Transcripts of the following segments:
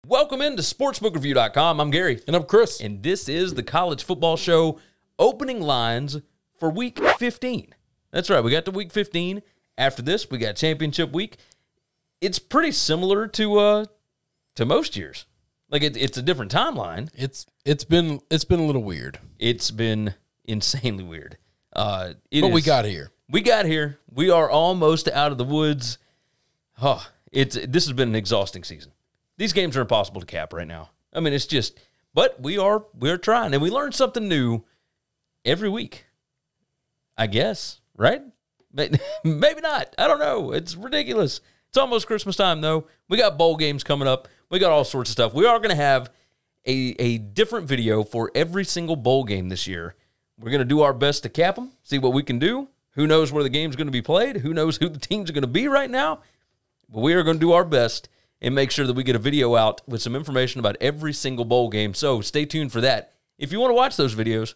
Welcome into sportsbookreview.com. I'm Gary. And I'm Chris. And this is the College Football Show opening lines for Week 15. That's right. We got to Week 15. After this, we got Championship Week. It's pretty similar to most years. Like it's a different timeline. It's been a little weird. It's been insanely weird. We got here. We got here. We are almost out of the woods. This has been an exhausting season. These games are impossible to cap right now. I mean, it's just, but we're trying, and we learn something new every week. I guess, right? But maybe not. I don't know. It's ridiculous. It's almost Christmas time, though. We got bowl games coming up. We got all sorts of stuff. We are going to have a different video for every single bowl game this year. We're going to do our best to cap them, see what we can do. Who knows where the game's going to be played? Who knows who the teams are going to be right now? But we are going to do our best and make sure that we get a video out with some information about every single bowl game. So stay tuned for that. If you want to watch those videos,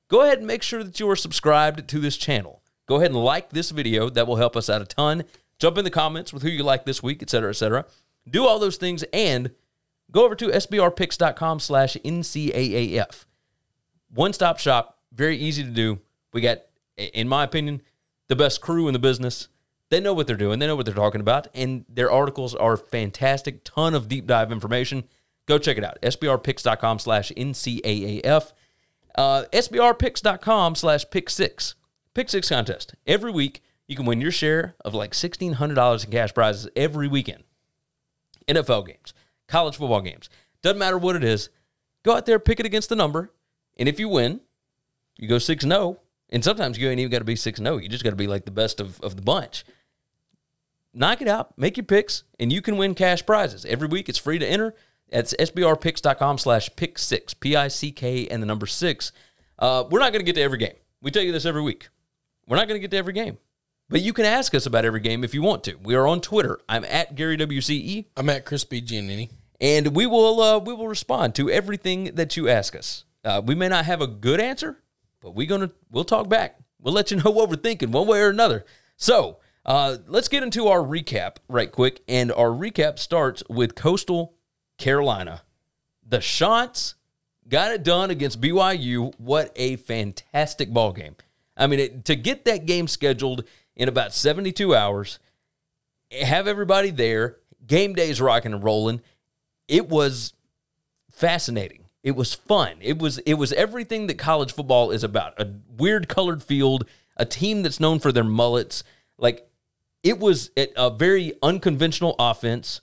go ahead and make sure that you are subscribed to this channel. Go ahead and like this video. That will help us out a ton. Jump in the comments with who you like this week, et cetera, et cetera. Do all those things, and go over to sbrpicks.com/NCAAF. One-stop shop, very easy to do. We got, in my opinion, the best crew in the business. They know what they're doing. They know what they're talking about, and their articles are fantastic. Ton of deep dive information. Go check it out. sbrpicks.com/NCAAF. sbrpicks.com/pick6. Pick 6 contest. Every week, you can win your share of like $1,600 in cash prizes every weekend. NFL games, college football games. Doesn't matter what it is. Go out there, pick it against the number, and if you win, you go 6-0. And sometimes you ain't even got to be 6-0. You just got to be like the best of the bunch. Knock it out. Make your picks, and you can win cash prizes. Every week, it's free to enter. That's sbrpicks.com/pick6, P-I-C-K, and the number 6. We're not going to get to every game. We tell you this every week. We're not going to get to every game. But you can ask us about every game if you want to. We are on Twitter. I'm at Gary WCE. I'm at Chris B. Giannini. And we will respond to everything that you ask us. We may not have a good answer, but we'll talk back. We'll let you know what we're thinking one way or another. So let's get into our recap right quick. And our recap starts with Coastal Carolina. The Shots got it done against BYU. What a fantastic ball game. I mean, to get that game scheduled in about 72 hours, have everybody there, game days rocking and rolling, it was fascinating. It was fun. It was everything that college football is about. A weird colored field, a team that's known for their mullets. Like, it was a very unconventional offense.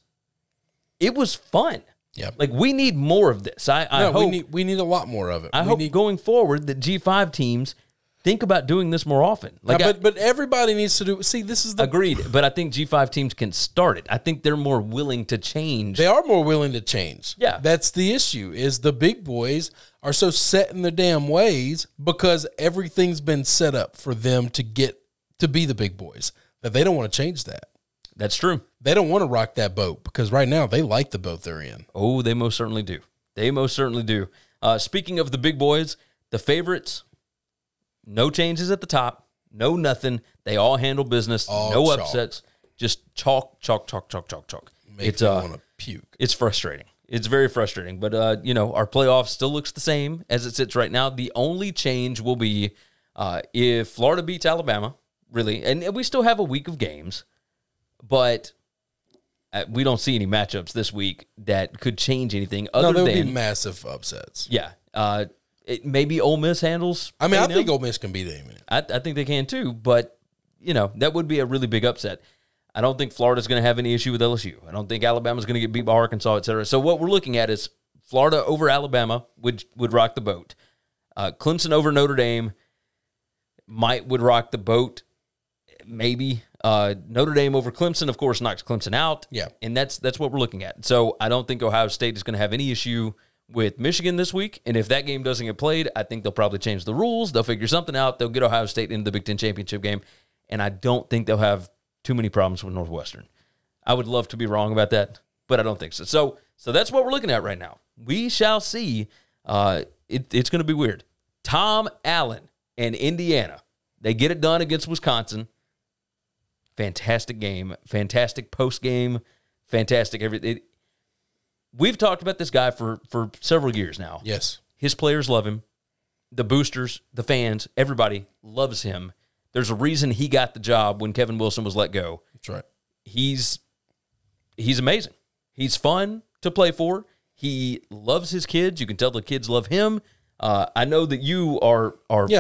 It was fun. Yeah. Like, we need more of this. I hope we need a lot more of it. I hope going forward that G5 teams think about doing this more often. Like, but everybody needs to do. See, this is the agreed. But I think G5 teams can start it. I think they're more willing to change. They are more willing to change. Yeah, that's the issue. Is the big boys are so set in their damn ways because everything's been set up for them to get to be the big boys that they don't want to change that. That's true. They don't want to rock that boat because right now they like the boat they're in. Oh, they most certainly do. They most certainly do. Speaking of the big boys, the favorites. No changes at the top. No nothing. They all handle business. No upsets. Just chalk. Makes me want to puke. It's frustrating. It's very frustrating. But, our playoff still looks the same as it sits right now. The only change will be if Florida beats Alabama, really. And we still have a week of games. But we don't see any matchups this week that could change anything other than... No, there would be massive upsets. Yeah. Maybe Ole Miss handles. I mean, I think Ole Miss can beat A&M. I think they can too, but that would be a really big upset. I don't think Florida's going to have any issue with LSU. I don't think Alabama's going to get beat by Arkansas, et cetera. So what we're looking at is Florida over Alabama would rock the boat. Clemson over Notre Dame would rock the boat. Maybe Notre Dame over Clemson, of course, knocks Clemson out. Yeah, and that's what we're looking at. So I don't think Ohio State is going to have any issue with Michigan this week, and if that game doesn't get played, I think they'll probably change the rules. They'll figure something out. They'll get Ohio State into the Big Ten championship game, and I don't think they'll have too many problems with Northwestern. I would love to be wrong about that, but I don't think so. So that's what we're looking at right now. We shall see. It's going to be weird. Tom Allen and Indiana, they get it done against Wisconsin. Fantastic game, fantastic post game, fantastic everything. we've talked about this guy for several years now. Yes. His players love him. The boosters, the fans, everybody loves him. There's a reason he got the job when Kevin Wilson was let go. That's right. He's amazing. He's fun to play for. He loves his kids. You can tell the kids love him. I know that you are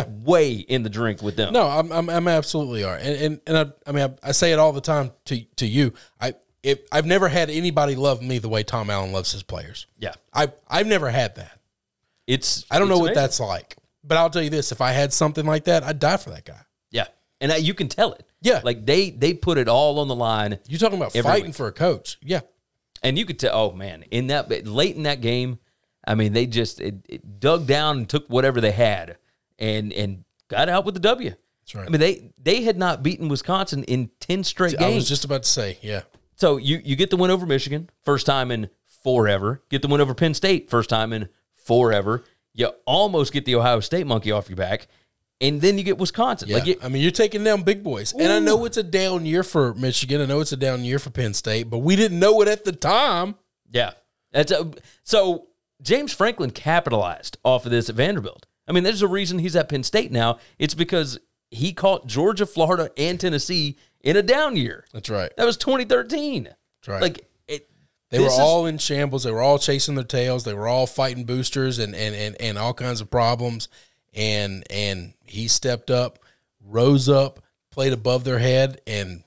way in the drink with them. No, I'm absolutely are. And I say it all the time to you. I've never had anybody love me the way Tom Allen loves his players. Yeah. I've never had that. I don't know what that's like. But I'll tell you this, if I had something like that, I'd die for that guy. Yeah. And you can tell it. Yeah. Like they put it all on the line. You're talking about fighting for a coach. Yeah. And you could tell, oh man, late in that game, I mean, they just it dug down and took whatever they had and got out with the W. That's right. I mean, they had not beaten Wisconsin in 10 straight games. I was just about to say, yeah. So you get the win over Michigan, first time in forever. Get the win over Penn State, first time in forever. You almost get the Ohio State monkey off your back, and then you get Wisconsin. Yeah. You're taking down big boys. Ooh. And I know it's a down year for Michigan. I know it's a down year for Penn State, but we didn't know it at the time. Yeah. So James Franklin capitalized off of this at Vanderbilt. I mean, there's a reason he's at Penn State now. It's because he caught Georgia, Florida, and Tennessee in a down year. That's right. That was 2013. That's right. They were all in shambles. They were all chasing their tails. They were all fighting boosters and all kinds of problems. And he stepped up, rose up, played above their head, and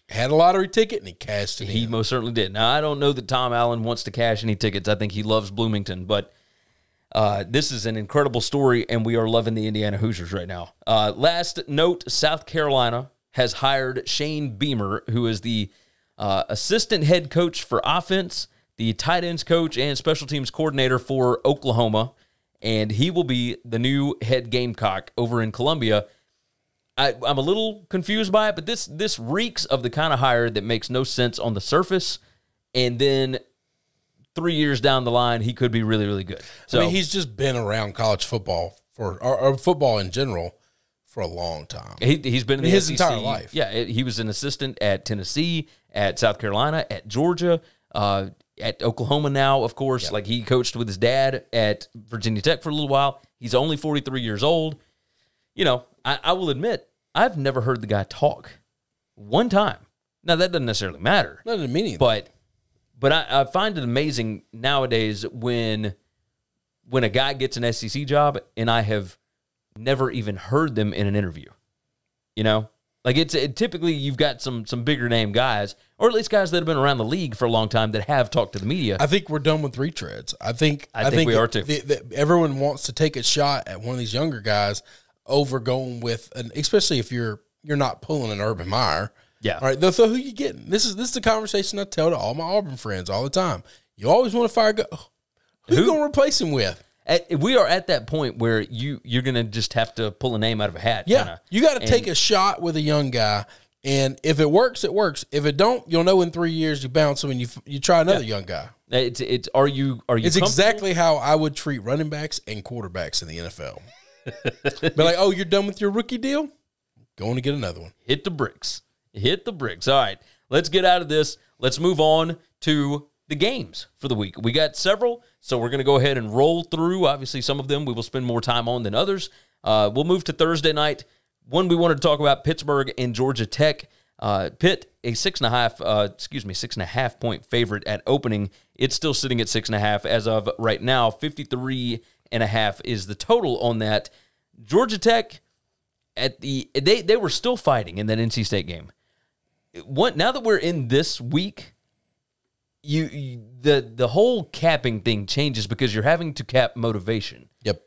had a lottery ticket, and he cashed it in. He most certainly did. Now, I don't know that Tom Allen wants to cash any tickets. I think he loves Bloomington, but this is an incredible story, and we are loving the Indiana Hoosiers right now. Last note, South Carolina has hired Shane Beamer, who is the assistant head coach for offense, the tight ends coach, and special teams coordinator for Oklahoma, and he will be the new head Gamecock over in Columbia. I'm a little confused by it, but this reeks of the kind of hire that makes no sense on the surface, and then 3 years down the line, he could be really, really good. So, I mean, he's just been around college football or football in general for a long time. He's been in his SEC. entire life. Yeah, he was an assistant at Tennessee, at South Carolina, at Georgia, at Oklahoma now, of course. Yep. Like, he coached with his dad at Virginia Tech for a little while. He's only 43 years old. You know, I will admit, I've never heard the guy talk one time. Now, that doesn't necessarily matter. That doesn't mean anything. But I find it amazing nowadays when a guy gets an SEC job and I have never even heard them in an interview. You know? Like, typically you've got some bigger name guys, or at least guys that have been around the league for a long time that have talked to the media. I think we're done with retreads. I think we are too. Everyone wants to take a shot at one of these younger guys over going with especially if you're not pulling an Urban Meyer. Yeah. All right. So who you getting? This is the conversation I tell to all my Auburn friends all the time. You always want to fire a guy. Who you going to replace him with? We are at that point where you're going to just have to pull a name out of a hat. Yeah. Kinda. You got to take a shot with a young guy, and if it works, it works. If it don't, you'll know in 3 years you bounce him and you try another young guy. Are you It's exactly how I would treat running backs and quarterbacks in the NFL. Be like, oh, you're done with your rookie deal? Going to get another one. Hit the bricks. All right, let's get out of this. Let's move on to the games for the week. We got several, so we're going to go ahead and roll through. Obviously, some of them we will spend more time on than others. We'll move to Thursday night. One we wanted to talk about, Pittsburgh and Georgia Tech. Pitt, a 6.5 point favorite at opening. It's still sitting at 6.5 as of right now. 53.5 is the total on that. Georgia Tech, they were still fighting in that NC State game. Now that we're in this week, the whole capping thing changes because you're having to cap motivation. Yep.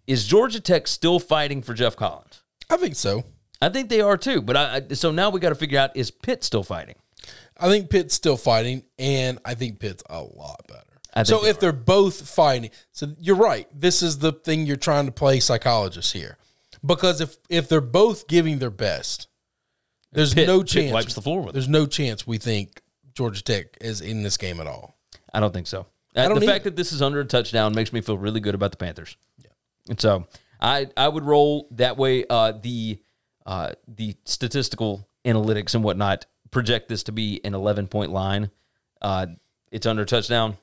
Is Georgia Tech still fighting for Jeff Collins? I think so. I think they are too. But so now we got to figure out, is Pitt still fighting? I think Pitt's still fighting, and I think Pitt's a lot better. So if they're both fighting, so you're right. This is the thing you're trying to play psychologist here, because if they're both giving their best, there's no chance. Pitt wipes the floor with them. There's no chance we think Georgia Tech is in this game at all. I don't think so. The fact that this is under a touchdown makes me feel really good about the Panthers. Yeah. And so I would roll that way. The statistical analytics and whatnot project this to be an 11-point line. It's under a touchdown.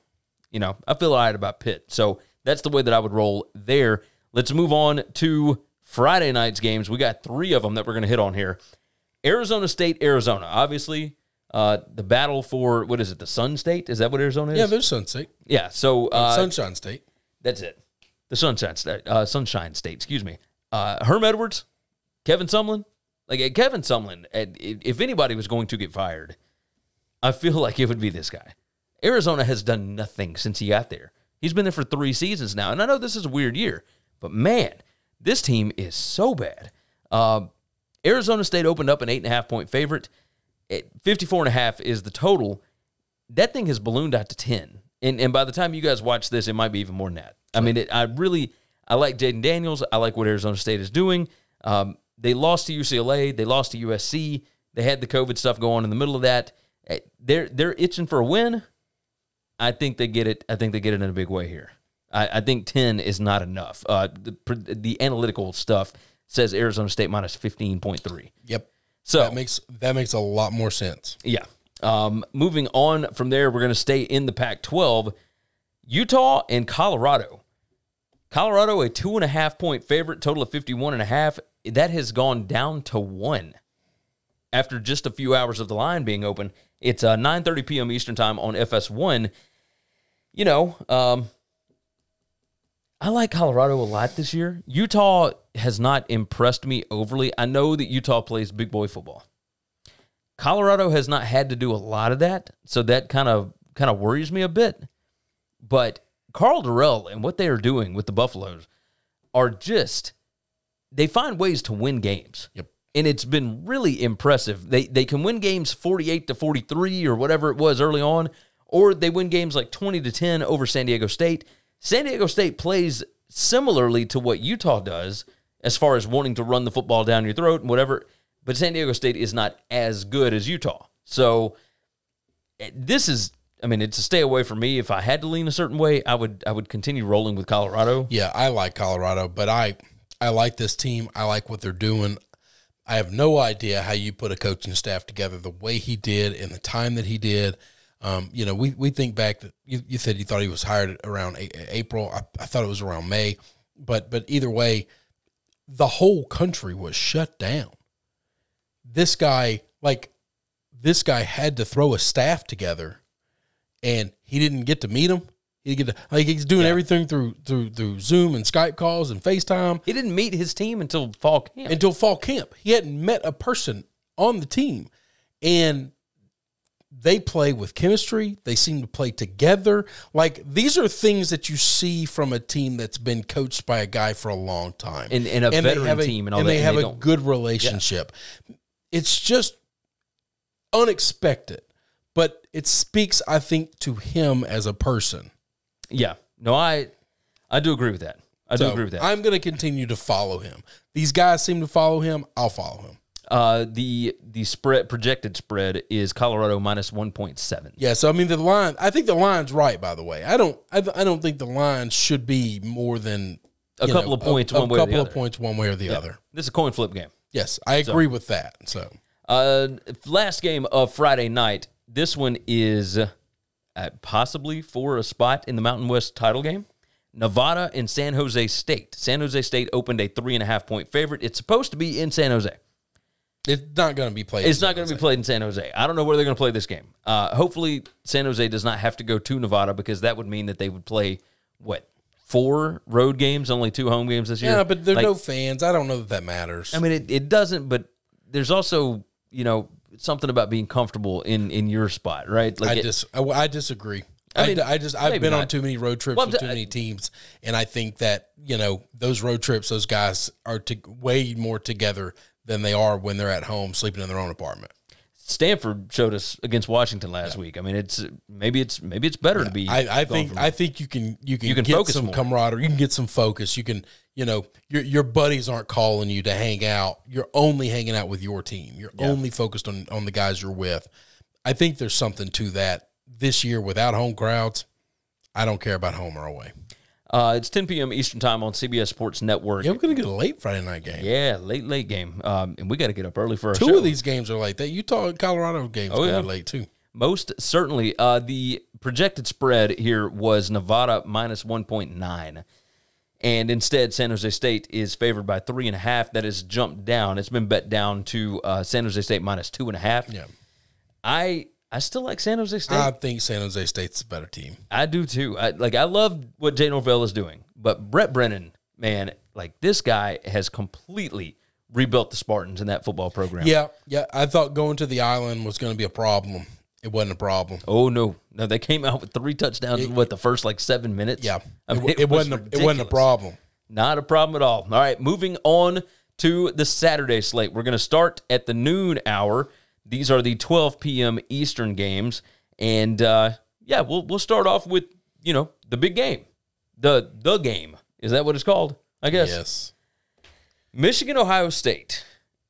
I feel all right about Pitt. So that's the way that I would roll there. Let's move on to Friday night's games. We got 3 of them that we're going to hit on here. Arizona State, Arizona. Obviously, the battle for, what is it, the Sun State? Is that what Arizona is? Yeah, there's Sun State. Yeah, so... Sunshine State. That's it. The Sunshine State, excuse me. Herm Edwards, Kevin Sumlin. Like, Kevin Sumlin, if anybody was going to get fired, I feel like it would be this guy. Arizona has done nothing since he got there. He's been there for 3 seasons now, and I know this is a weird year, but man, this team is so bad. Arizona State opened up an 8.5-point favorite. 54.5 is the total. That thing has ballooned out to 10. And by the time you guys watch this, it might be even more than that. I mean, I like Jaden Daniels. I like what Arizona State is doing. They lost to UCLA. They lost to USC. They had the COVID stuff going on in the middle of that. They're itching for a win. I think they get it. I think they get it in a big way here. I think 10 is not enough. The analytical stuff says Arizona State minus 15.3. Yep. So that makes a lot more sense. Yeah. Moving on from there, we're going to stay in the Pac-12. Utah and Colorado. Colorado, a 2.5-point favorite, total of 51.5. That has gone down to 1 after just a few hours of the line being open. It's 9:30 p.m. Eastern time on FS1. I like Colorado a lot this year. Utah has not impressed me overly. I know that Utah plays big boy football. Colorado has not had to do a lot of that, so that kind of worries me a bit. But Carl Durrell and what they are doing with the Buffaloes are just, they find ways to win games. Yep. And it's been really impressive. They can win games 48-43 or whatever it was early on, or they win games like 20-10 over San Diego State. San Diego State plays similarly to what Utah does as far as wanting to run the football down your throat and whatever, but San Diego State is not as good as Utah. So this is, it's a stay away for me. If I had to lean a certain way, I would continue rolling with Colorado. Yeah, I like Colorado, but I like this team. I like what they're doing. I have no idea how you put a coaching staff together the way he did in the time that he did. We think back that you said you thought he was hired around April. I thought it was around May, but either way, the whole country was shut down. This guy had to throw a staff together, and he didn't get to meet him. He didn't get to, he's doing everything through Zoom and Skype calls and FaceTime. He didn't meet his team until fall camp. He hadn't met a person on the team, and they play with chemistry. They seem to play together. These are things that you see from a team that's been coached by a guy for a long time. And a veteran team and all that. And they have a good relationship. Yeah. It's just unexpected, but it speaks, I think, to him as a person. Yeah. No, I do agree with that. I do agree with that. I'm going to continue to follow him. These guys seem to follow him. I'll follow him. The projected spread is Colorado minus 1.7. Yeah, so the line, I think the line's right, by the way. I don't think the line should be more than a couple of points one way or the other. A couple of points one way or the other. This is a coin flip game. Yes, I agree with that. So, last game of Friday night. This one is possibly for a spot in the Mountain West title game. Nevada and San Jose State. San Jose State opened a 3.5-point favorite. It's supposed to be in San Jose. It's not going to be played. It's not going to be played in San Jose. I don't know where they're going to play this game. Hopefully, San Jose does not have to go to Nevada, because that would mean that they would play, 4 road games, only 2 home games this year? Yeah, but there are no fans. I don't know that matters. It doesn't, but there's also, something about being comfortable in your spot, right? I disagree. I've been on too many road trips with too many teams, and I think that, those road trips, those guys are way more together than they are when they're at home sleeping in their own apartment. Stanford showed us against Washington last week. It's better to be. I think you can get focus some more. camaraderie. You can get some focus. You can your buddies aren't calling you to hang out. You're only hanging out with your team. You're only focused on the guys you're with. I think there's something to that. This year without home crowds, I don't care about home or away. It's 10 p.m. Eastern time on CBS Sports Network. Yeah, we're going to get a late Friday night game. Yeah, late game. And we got to get up early for our show. 2 of these games are late. That Utah and Colorado games are late too. Most certainly. The projected spread here was Nevada minus 1.9. And instead, San Jose State is favored by 3.5. That has jumped down. It's been bet down to San Jose State minus 2.5. Yeah. I still like San Jose State. I think San Jose State's a better team. I do too. I love what Jay Norvell is doing. But Brett Brennan, man, like this guy has completely rebuilt the Spartans in that football program. Yeah. I thought going to the island was going to be a problem. It wasn't a problem. Oh, no. No, they came out with 3 touchdowns in, the first, 7 minutes? Yeah. I mean, it wasn't a problem. Not a problem at all. All right, moving on to the Saturday slate. We're going to start at the noon hour. These are the 12 p.m. Eastern games. And, we'll start off with, the big game. The game. Is that what it's called? I guess. Yes. Michigan, Ohio State.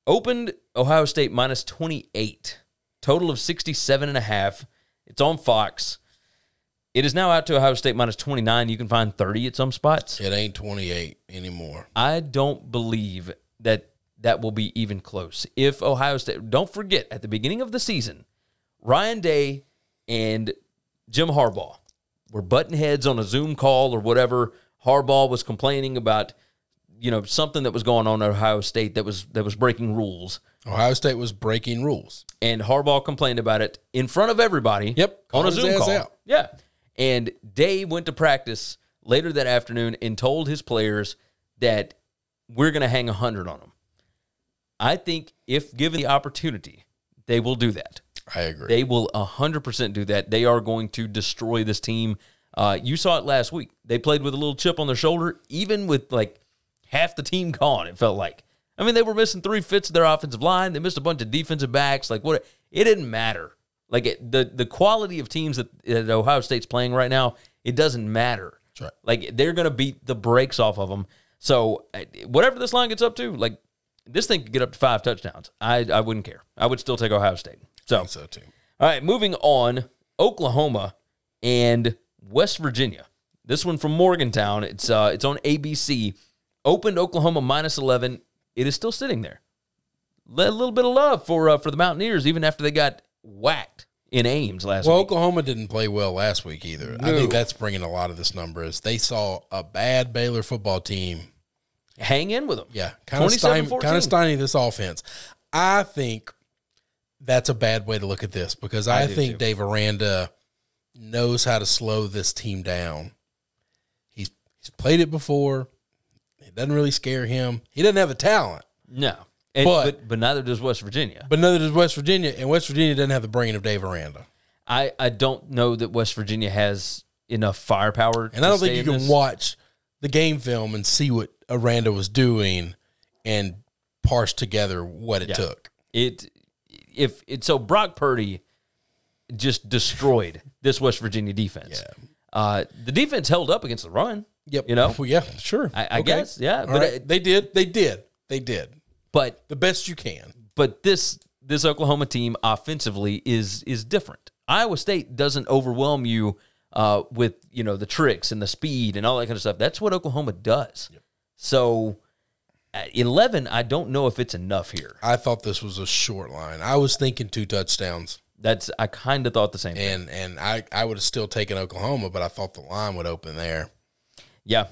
Opened Ohio State minus 28. Total of 67.5. It's on Fox. It is now out to Ohio State minus 29. You can find 30 at some spots. It ain't 28 anymore. I don't believe that will be even close. If Ohio State, don't forget, at the beginning of the season, Ryan Day and Jim Harbaugh were butting heads on a Zoom call or whatever. Harbaugh was complaining about, something that was going on at Ohio State that was breaking rules. Ohio State was breaking rules. And Harbaugh complained about it in front of everybody. Yep. On a Zoom call. Out. Yeah. And Day went to practice later that afternoon and told his players that we're going to hang 100 on them. I think if given the opportunity, they will do that. I agree. They will 100% do that. They are going to destroy this team. You saw it last week. They played with a little chip on their shoulder, even with half the team gone, it felt like. I mean, they were missing 3/5 of their offensive line. They missed a bunch of defensive backs. It didn't matter. The quality of teams that Ohio State's playing right now, it doesn't matter. That's right. They're going to beat the brakes off of them. So whatever this line gets up to, this thing could get up to 5 touchdowns. I wouldn't care. I would still take Ohio State. I think so too. All right, moving on. Oklahoma and West Virginia. This one from Morgantown. It's on ABC. Opened Oklahoma minus 11. It is still sitting there. A little bit of love for the Mountaineers, even after they got whacked in Ames last week. Well, Oklahoma didn't play well last week either. No. I think that's bringing a lot of this number. Is they saw a bad Baylor football team hang in with them. Yeah, kind of stymied this offense. I think that's a bad way to look at this because I think too. Dave Aranda knows how to slow this team down. He's played it before. It doesn't really scare him. He doesn't have the talent. No. But neither does West Virginia. But neither does West Virginia, and West Virginia doesn't have the brain of Dave Aranda. I don't know that West Virginia has enough firepower. And I don't think you can watch the game film and see what Aranda was doing and parse together what it took. So Brock Purdy just destroyed this West Virginia defense. Yeah. The defense held up against the run. Yep. Well, yeah, sure. I guess, yeah. But right. They did. But the best you can. But this Oklahoma team offensively is different. Iowa State doesn't overwhelm you with the tricks and the speed and all that kind of stuff. That's what Oklahoma does. Yep. So at 11, I don't know if it's enough here. I thought this was a short line. I was thinking 2 touchdowns. I kind of thought the same thing. And I would have still taken Oklahoma, but I thought the line would open there. Yeah.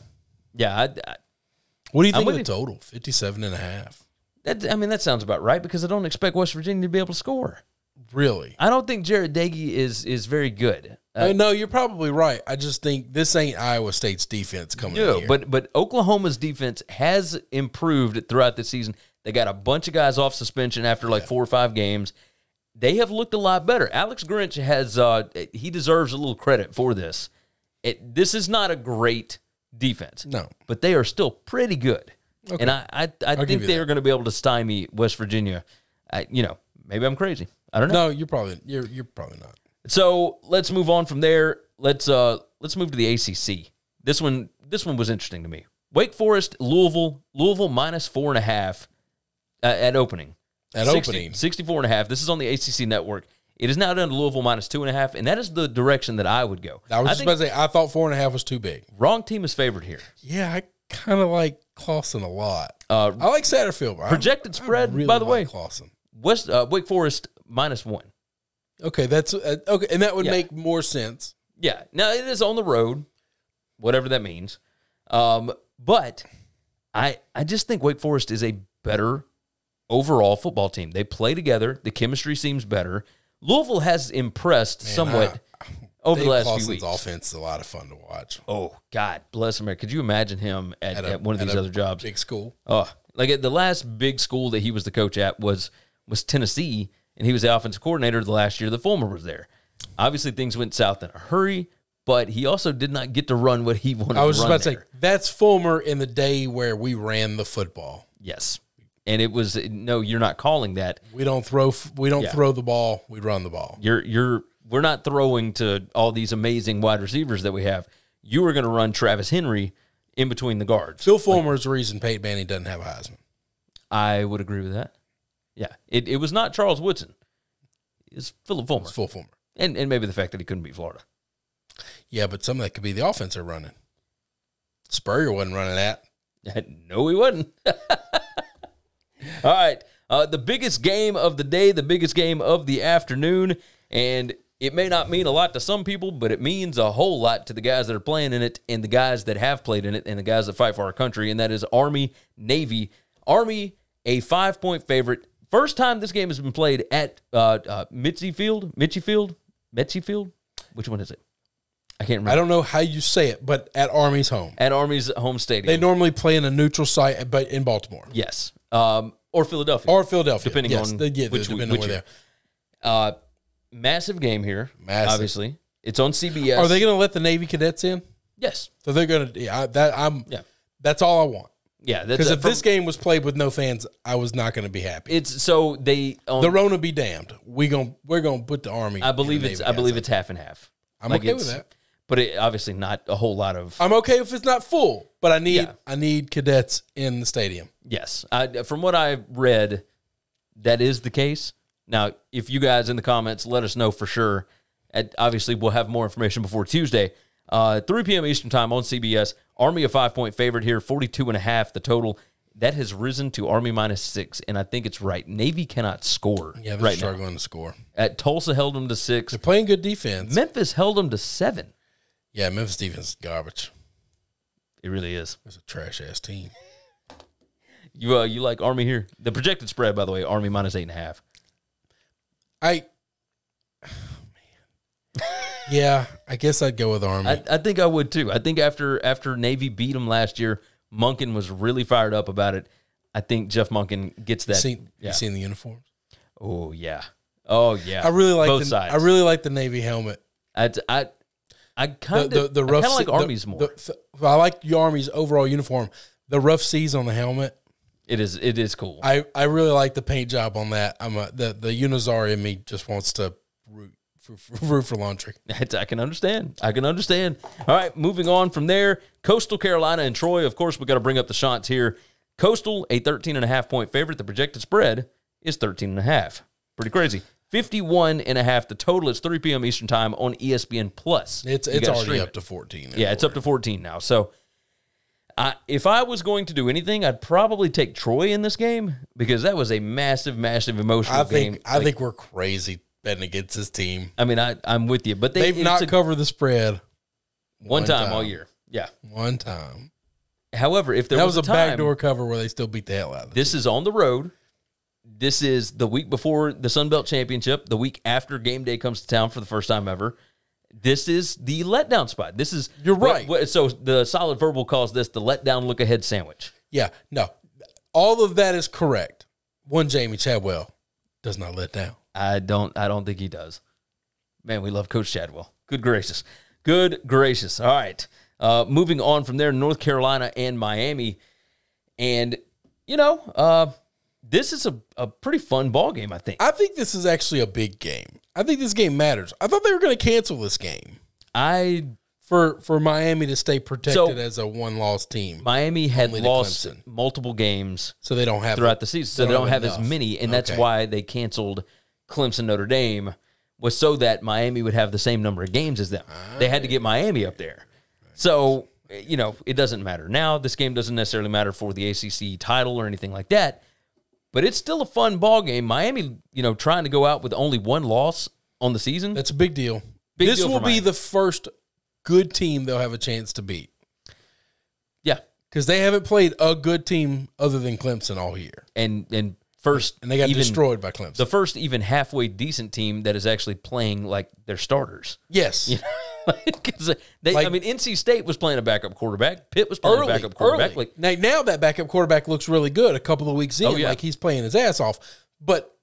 What do you think of the total? 57.5. That sounds about right because I don't expect West Virginia to be able to score. Really? I don't think Jared Dagey is very good. No, you're probably right. I just think this ain't Iowa State's defense coming in here. But Oklahoma's defense has improved throughout the season. They got a bunch of guys off suspension after 4 or 5 games. They have looked a lot better. Alex Grinch has he deserves a little credit for this. This is not a great defense. No. But they are still pretty good. Okay. And I think they are going to be able to stymie West Virginia. Maybe I'm crazy. I don't know. No, you're probably not. So let's move on from there. Let's move to the ACC. This one was interesting to me. Wake Forest, Louisville minus 4.5 at opening. 64.5. This is on the ACC network. It is now down to Louisville minus 2.5, and that is the direction that I would go. I was just about to say, I thought 4.5 was too big. Wrong team is favored here. Yeah, I kind of like Clawson a lot. I like Satterfield. Projected spread, by the way. Clawson. Wake Forest minus 1. Okay, that's okay, and that would make more sense. Yeah. Now, it is on the road, whatever that means. But I just think Wake Forest is a better overall football team. They play together. The chemistry seems better. Louisville has impressed somewhat over the last few weeks. Offense is a lot of fun to watch. Oh, God bless America. Could you imagine him at one of these other jobs? Big school. Oh, like at the last big school that he was the coach at was Tennessee, and he was the offensive coordinator the last year that Fulmer was there. Obviously, things went south in a hurry, but he also did not get to run what he wanted to run. I was just about to say, that's Fulmer in the day where we ran the football. Yes. And it was, no, you're not calling that. We don't throw the ball, we run the ball. We're not throwing to all these amazing wide receivers that we have. You are going to run Travis Henry in between the guards. Phil Fulmer is the reason Peyton Manning doesn't have a Heisman. I would agree with that. Yeah. It was not Charles Woodson. It's Philip Fulmer. It's Phil Fulmer. And maybe the fact that he couldn't beat Florida. Yeah, but some of that could be the offense they're running. Spurrier wasn't running that. No, he wasn't. All right. The biggest game of the day, the biggest game of the afternoon, and it may not mean a lot to some people, but it means a whole lot to the guys that are playing in it and the guys that have played in it and the guys that fight for our country, and that is Army-Navy. Army, a 5-point favorite. First time this game has been played at Mitchie Field? Which one is it? I can't remember. I don't know how you say it, but at Army's home. At Army's home stadium. They normally play in a neutral site, but in Baltimore. Yes. Or Philadelphia. Depending on which year. Massive game here, obviously. It's on CBS. Are they going to let the Navy cadets in? Yes. So they're going to that's all I want. Yeah, because if this game was played with no fans, I was not going to be happy. The Rona be damned. We're gonna put the Army. I believe it's half and half. I'm okay with that, but obviously not a whole lot of. I'm okay if it's not full, but I need cadets in the stadium. Yes, from what I've read, that is the case. Now, if you guys in the comments let us know for sure, obviously we'll have more information before Tuesday. 3 p.m. Eastern time on CBS. Army a 5-point favorite here, 42.5 the total. That has risen to Army -6, and I think it's right. Navy cannot score. Yeah, they're struggling to score. At Tulsa held them to 6. They're playing good defense. Memphis held them to 7. Yeah, Memphis defense is garbage. It really is. It's a trash-ass team. You like Army here? The projected spread, by the way, Army -8.5. Yeah, I guess I'd go with Army. I think I would too. I think after Navy beat them last year, Monken was really fired up about it. I think Jeff Monken gets that. You seen the uniforms? Oh yeah. I really like both sides. I really like the Navy helmet. I kind of like Army's more. I like the Army's overall uniform. The rough C's on the helmet. It is cool. I really like the paint job on that. The Unizar in me just wants to root for laundry. I can understand. All right, moving on from there. Coastal Carolina and Troy. Of course, we got to bring up the shots here. Coastal, a 13.5-point favorite. The projected spread is 13.5. Pretty crazy. 51.5 the total. It's 3 p.m. Eastern time on ESPN Plus. It's already up to 14. Yeah, it's up to 14 now. So if I was going to do anything, I'd probably take Troy in this game because that was a massive, massive emotional game. I think we're crazy betting against this team. I mean, I'm with you, but they've not covered the spread one time all year. Yeah, one time. However, if there was a backdoor cover where they still beat the hell out of them. This is on the road. This is the week before the Sun Belt Championship, the week after game day comes to town for the first time ever. This is the letdown spot. You're right. So the Solid Verbal calls this the letdown look ahead sandwich. Yeah, no, all of that is correct. One Jamie Chadwell does not let down. I don't think he does. Man, we love Coach Chadwell. Good gracious. All right. Moving on from there, North Carolina and Miami. And, this is a pretty fun ball game, I think. I think this is actually a big game. I think this game matters. I thought they were going to cancel this game. For Miami to stay protected as a one-loss team. Miami had lost multiple games so they don't have throughout the season. So they don't have as many, and that's why they canceled Clemson Notre Dame, was so that Miami would have the same number of games as them. They had to get Miami up there. So, it doesn't matter. Now, this game doesn't necessarily matter for the ACC title or anything like that, but it's still a fun ball game. Miami, trying to go out with only one loss on the season. That's a big deal. Big this deal will for be Miami. the first good team they'll have a chance to beat. Yeah. Because they haven't played a good team other than Clemson all year. And first, And they got destroyed by Clemson. The first even halfway decent team that is actually playing like their starters. Yes. You know? I mean, NC State was playing a backup quarterback. Pitt was playing a backup quarterback. Like, now that backup quarterback looks really good a couple of weeks in. Like he's playing his ass off. But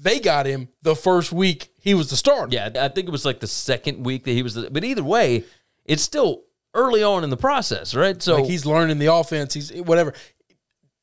they got him the first week he was the starter. Yeah, I think it was like the second week that he was but either way, it's still early on in the process, right? So like he's learning the offense. He's whatever.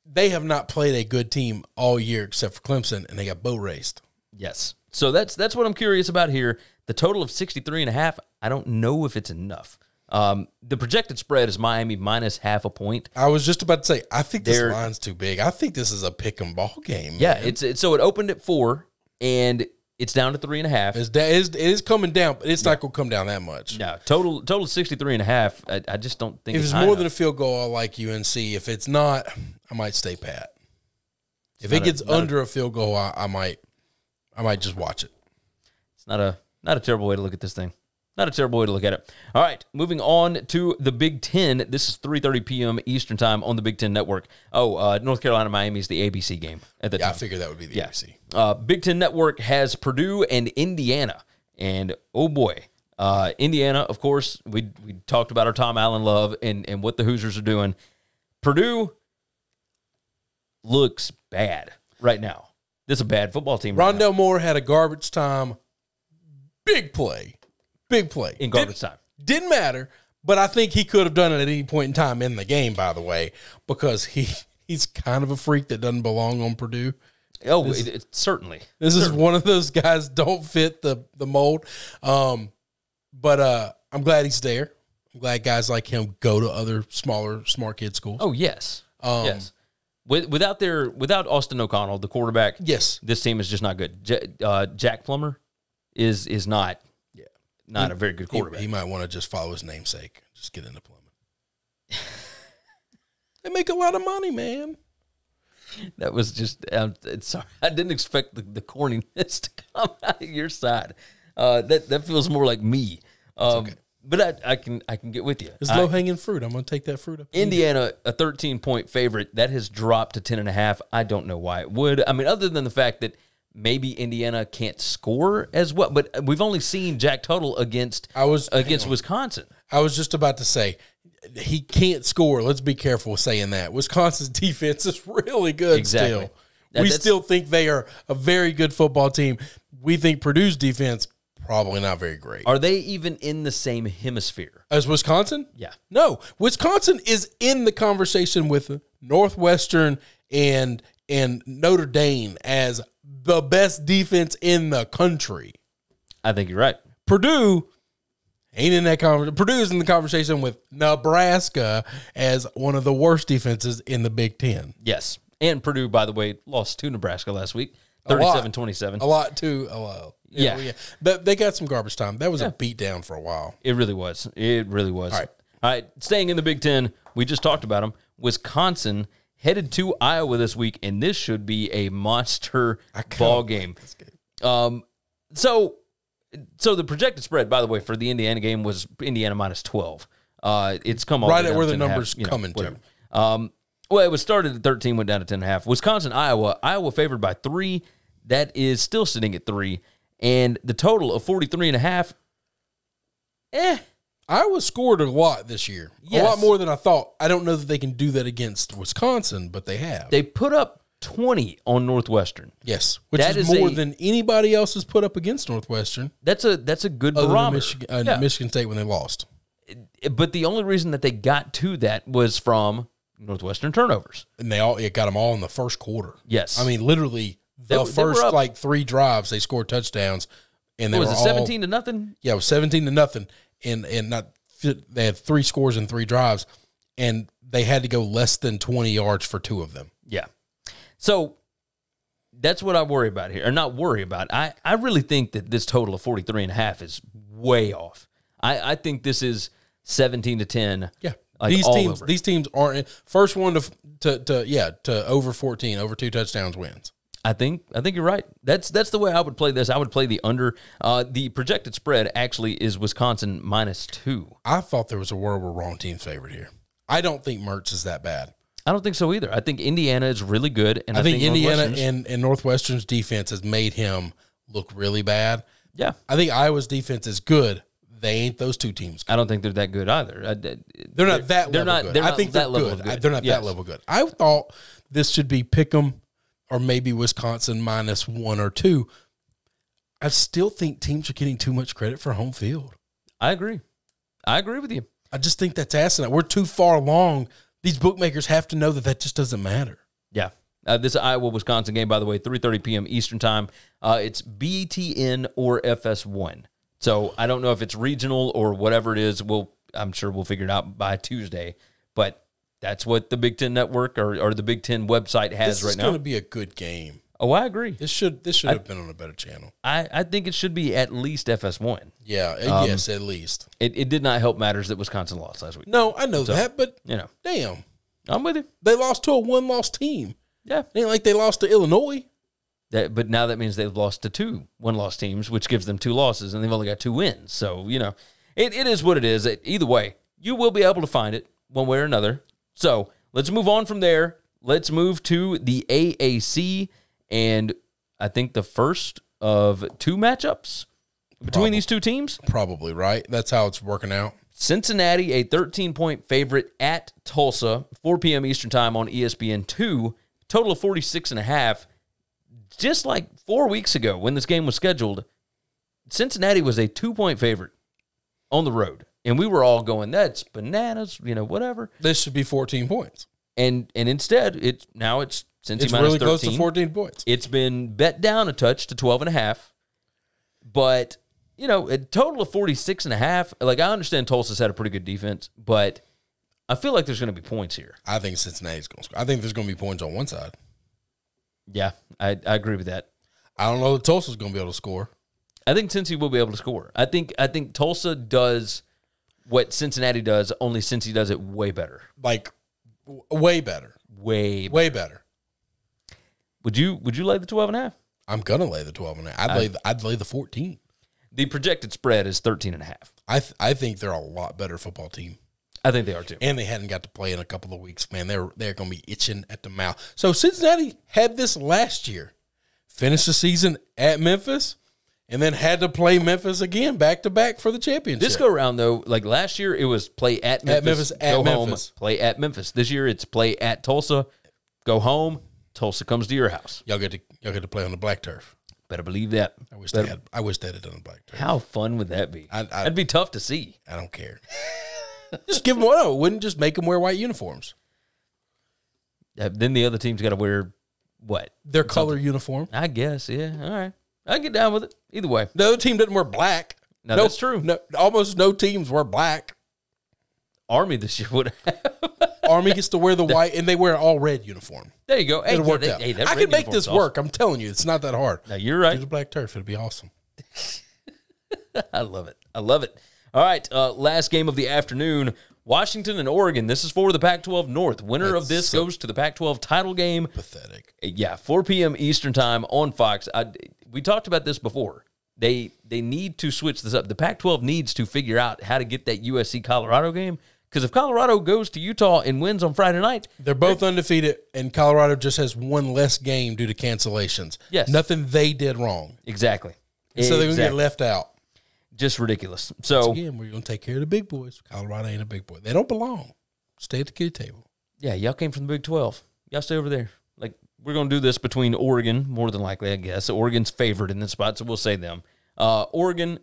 They have not played a good team all year except for Clemson, and they got boat raced. Yes. So that's what I'm curious about here. The total of 63.5, I don't know if it's enough. The projected spread is Miami minus half a point. I was just about to say, I think this line's too big. I think this is a pick 'em ball game. Yeah, man. it's so it opened at 4, and it's down to 3.5. It is coming down, but it's not going to come down that much. No, total 63.5. I just don't think if it's more high than enough. a field goal, I like UNC. If it's not, I might stay pat. If it gets under a field goal, I might just watch it. It's not a terrible way to look at this thing. Not a terrible way to look at it. All right, moving on to the Big Ten. This is 3:30 p.m. Eastern Time on the Big Ten Network. North Carolina, Miami is the ABC game at the time. I figured that would be the ABC. Big Ten Network has Purdue and Indiana. And, oh, boy, Indiana, of course, we talked about our Tom Allen love and what the Hoosiers are doing. Purdue looks bad right now. This is a bad football team right now. Rondell Moore had a garbage time big play. Big play. In garbage time. Didn't matter, but I think he could have done it at any point in time in the game, by the way, because he's kind of a freak that doesn't belong on Purdue. Oh, certainly. This is one of those guys don't fit the mold. But I'm glad he's there. I'm glad guys like him go to other smaller, smart kid schools. Oh, yes. Yes. Without Austin O'Connell, the quarterback, yes, this team is just not good. Jack Plummer is not a very good quarterback. He might want to just follow his namesake. Just get into plumbing. They make a lot of money, man. That was just sorry. I didn't expect the corniness to come out of your side. That feels more like me. Okay. But I can get with you. It's low-hanging fruit. I'm going to take that fruit up. Indiana, a 13-point favorite, that has dropped to 10.5. I don't know why it would. I mean, other than the fact that maybe Indiana can't score as well. But we've only seen Jack Tuttle against Wisconsin. I was just about to say, he can't score. Let's be careful with saying that. Wisconsin's defense is really good still. We still think they are a very good football team. We think Purdue's defense, probably not very great. Are they even in the same hemisphere as Wisconsin? Yeah. No. Wisconsin is in the conversation with Northwestern and Notre Dame as the best defense in the country. I think you're right. Purdue ain't in that conversation. Purdue's in the conversation with Nebraska as one of the worst defenses in the Big Ten. Yes. And Purdue, by the way, lost to Nebraska last week, 37-27. A lot, too. Yeah. But they got some garbage time. That was a beatdown for a while. It really was. All right. Staying in the Big Ten, we just talked about them. Wisconsin headed to Iowa this week, and this should be a monster ball game. So the projected spread, by the way, for the Indiana game was Indiana minus 12. It's come all right at where the numbers coming to. Well, it was started at 13, went down to 10.5. Wisconsin, Iowa favored by 3. That is still sitting at 3. And the total of 43.5, Iowa scored a lot this year. Yes. A lot more than I thought. I don't know that they can do that against Wisconsin, but they have. They put up 20 on Northwestern. Yes, which is more than anybody else has put up against Northwestern. That's a good barometer. Michigan State when they lost. But the only reason that they got to that was from Northwestern turnovers. And it got them all in the first quarter. Yes. I mean, literally the first 3 drives, they scored touchdowns. And they was it 17-0? Yeah, it was 17-0. They had 3 scores in 3 drives, and they had to go less than 20 yards for 2 of them. Yeah. So that's what I worry about here. Or not worry about. I really think that this total of 43.5 is way off. I think this is 17-10. Yeah. Like these teams aren't first one to over 14, over 2 touchdowns wins. I think you're right. That's the way I would play this. I would play the under. The projected spread actually is Wisconsin -2. I thought there was a world where wrong team's favored here. I don't think Mertz is that bad. I don't think so either. I think Indiana is really good, and I think Indiana and Northwestern's defense has made him look really bad. Yeah, I think Iowa's defense is good. They ain't those two teams good. I don't think they're that good either. They're not that level good. I think they're good. They're not that level good. I thought this should be Pick'em or maybe Wisconsin -1 or 2. I still think teams are getting too much credit for home field. I agree. I agree with you. I just think that's asinine. We're too far along. These bookmakers have to know that just doesn't matter. Yeah. This Iowa-Wisconsin game, by the way, 3:30 p.m. Eastern time. It's BTN or FS1. So I don't know if it's regional or whatever it is. I'm sure we'll figure it out by Tuesday. But that's what the Big Ten Network or the Big Ten website has right now. This is going to be a good game. Oh, I agree. This should have been on a better channel. I think it should be at least FS1. Yeah, yes, at least. It did not help matters that Wisconsin lost last week. No, I know that, but damn. I'm with you. They lost to a one-loss team. Yeah. It ain't like they lost to Illinois. But now that means they've lost to 2 one-loss teams, which gives them 2 losses, and they've only got 2 wins. So, it is what it is. Either way, you will be able to find it one way or another. So, let's move on from there. Let's move to the AAC, and I think the first of 2 matchups between these 2 teams. Probably, right? That's how it's working out. Cincinnati, a 13-point favorite at Tulsa, 4 p.m. Eastern time on ESPN2, total of 46.5. Just like 4 weeks ago when this game was scheduled, Cincinnati was a 2-point favorite on the road. And we were all going, that's bananas, whatever. This should be 14 points. And instead, it's Cincy it's minus really 13. close to 14 points. It's been bet down a touch to 12.5. But, a total of 46.5. Like, I understand Tulsa's had a pretty good defense, but I feel like there's going to be points here. I think Cincinnati's going to score. I think there's going to be points on one side. Yeah, I agree with that. I don't know that Tulsa's going to be able to score. I think Cincy will be able to score. I think Tulsa does what Cincinnati does, only Cincy does it way better. Like, way better. Way better. Would you lay the 12.5? I'm going to lay the 12.5. I'd lay the 14. The projected spread is 13.5. I think they're a lot better football team. I think they are too. And they hadn't got to play in a couple of weeks, man. They're going to be itching at the mouth. So Cincinnati had this last year. Finished the season at Memphis and then had to play Memphis again back-to-back for the championship. This go around, though, like last year, it was play at Memphis, go home, play at Memphis. This year, it's play at Tulsa, go home, Tulsa comes to your house. Y'all get to play on the black turf. Better believe that. I wish they had done a black turf. How fun would that be? That'd be tough to see. I don't care. Just give them one. No, wouldn't just make them wear white uniforms. Then the other team's got to wear what? Their color uniform. I guess, yeah. All right. I can get down with it. Either way. The other team doesn't wear black. No, that's true. No, almost no teams wear black. Army this year would have. Army gets to wear the white, and they wear all red uniform. There you go. It'll work out. I can make this work. I'm telling you, it's not that hard. No, you're right. Do the black turf. It'll be awesome. I love it. I love it. All right, last game of the afternoon, Washington and Oregon. This is for the Pac-12 North. Winner of this goes to the Pac-12 title game. Pathetic. Yeah, 4 p.m. Eastern time on Fox. We talked about this before. They need to switch this up. The Pac-12 needs to figure out how to get that USC-Colorado game, because if Colorado goes to Utah and wins on Friday night, they're both undefeated, and Colorado just has one less game due to cancellations. Yes. Nothing they did wrong. Exactly. So they're going to get left out. Just ridiculous. So again, we're going to take care of the big boys. Colorado ain't a big boy. They don't belong. Stay at the kid table. Yeah, y'all came from the Big 12. Y'all stay over there. Like, we're going to do this between Oregon, more than likely, I guess. Oregon's favored in this spot, so we'll say them. Oregon,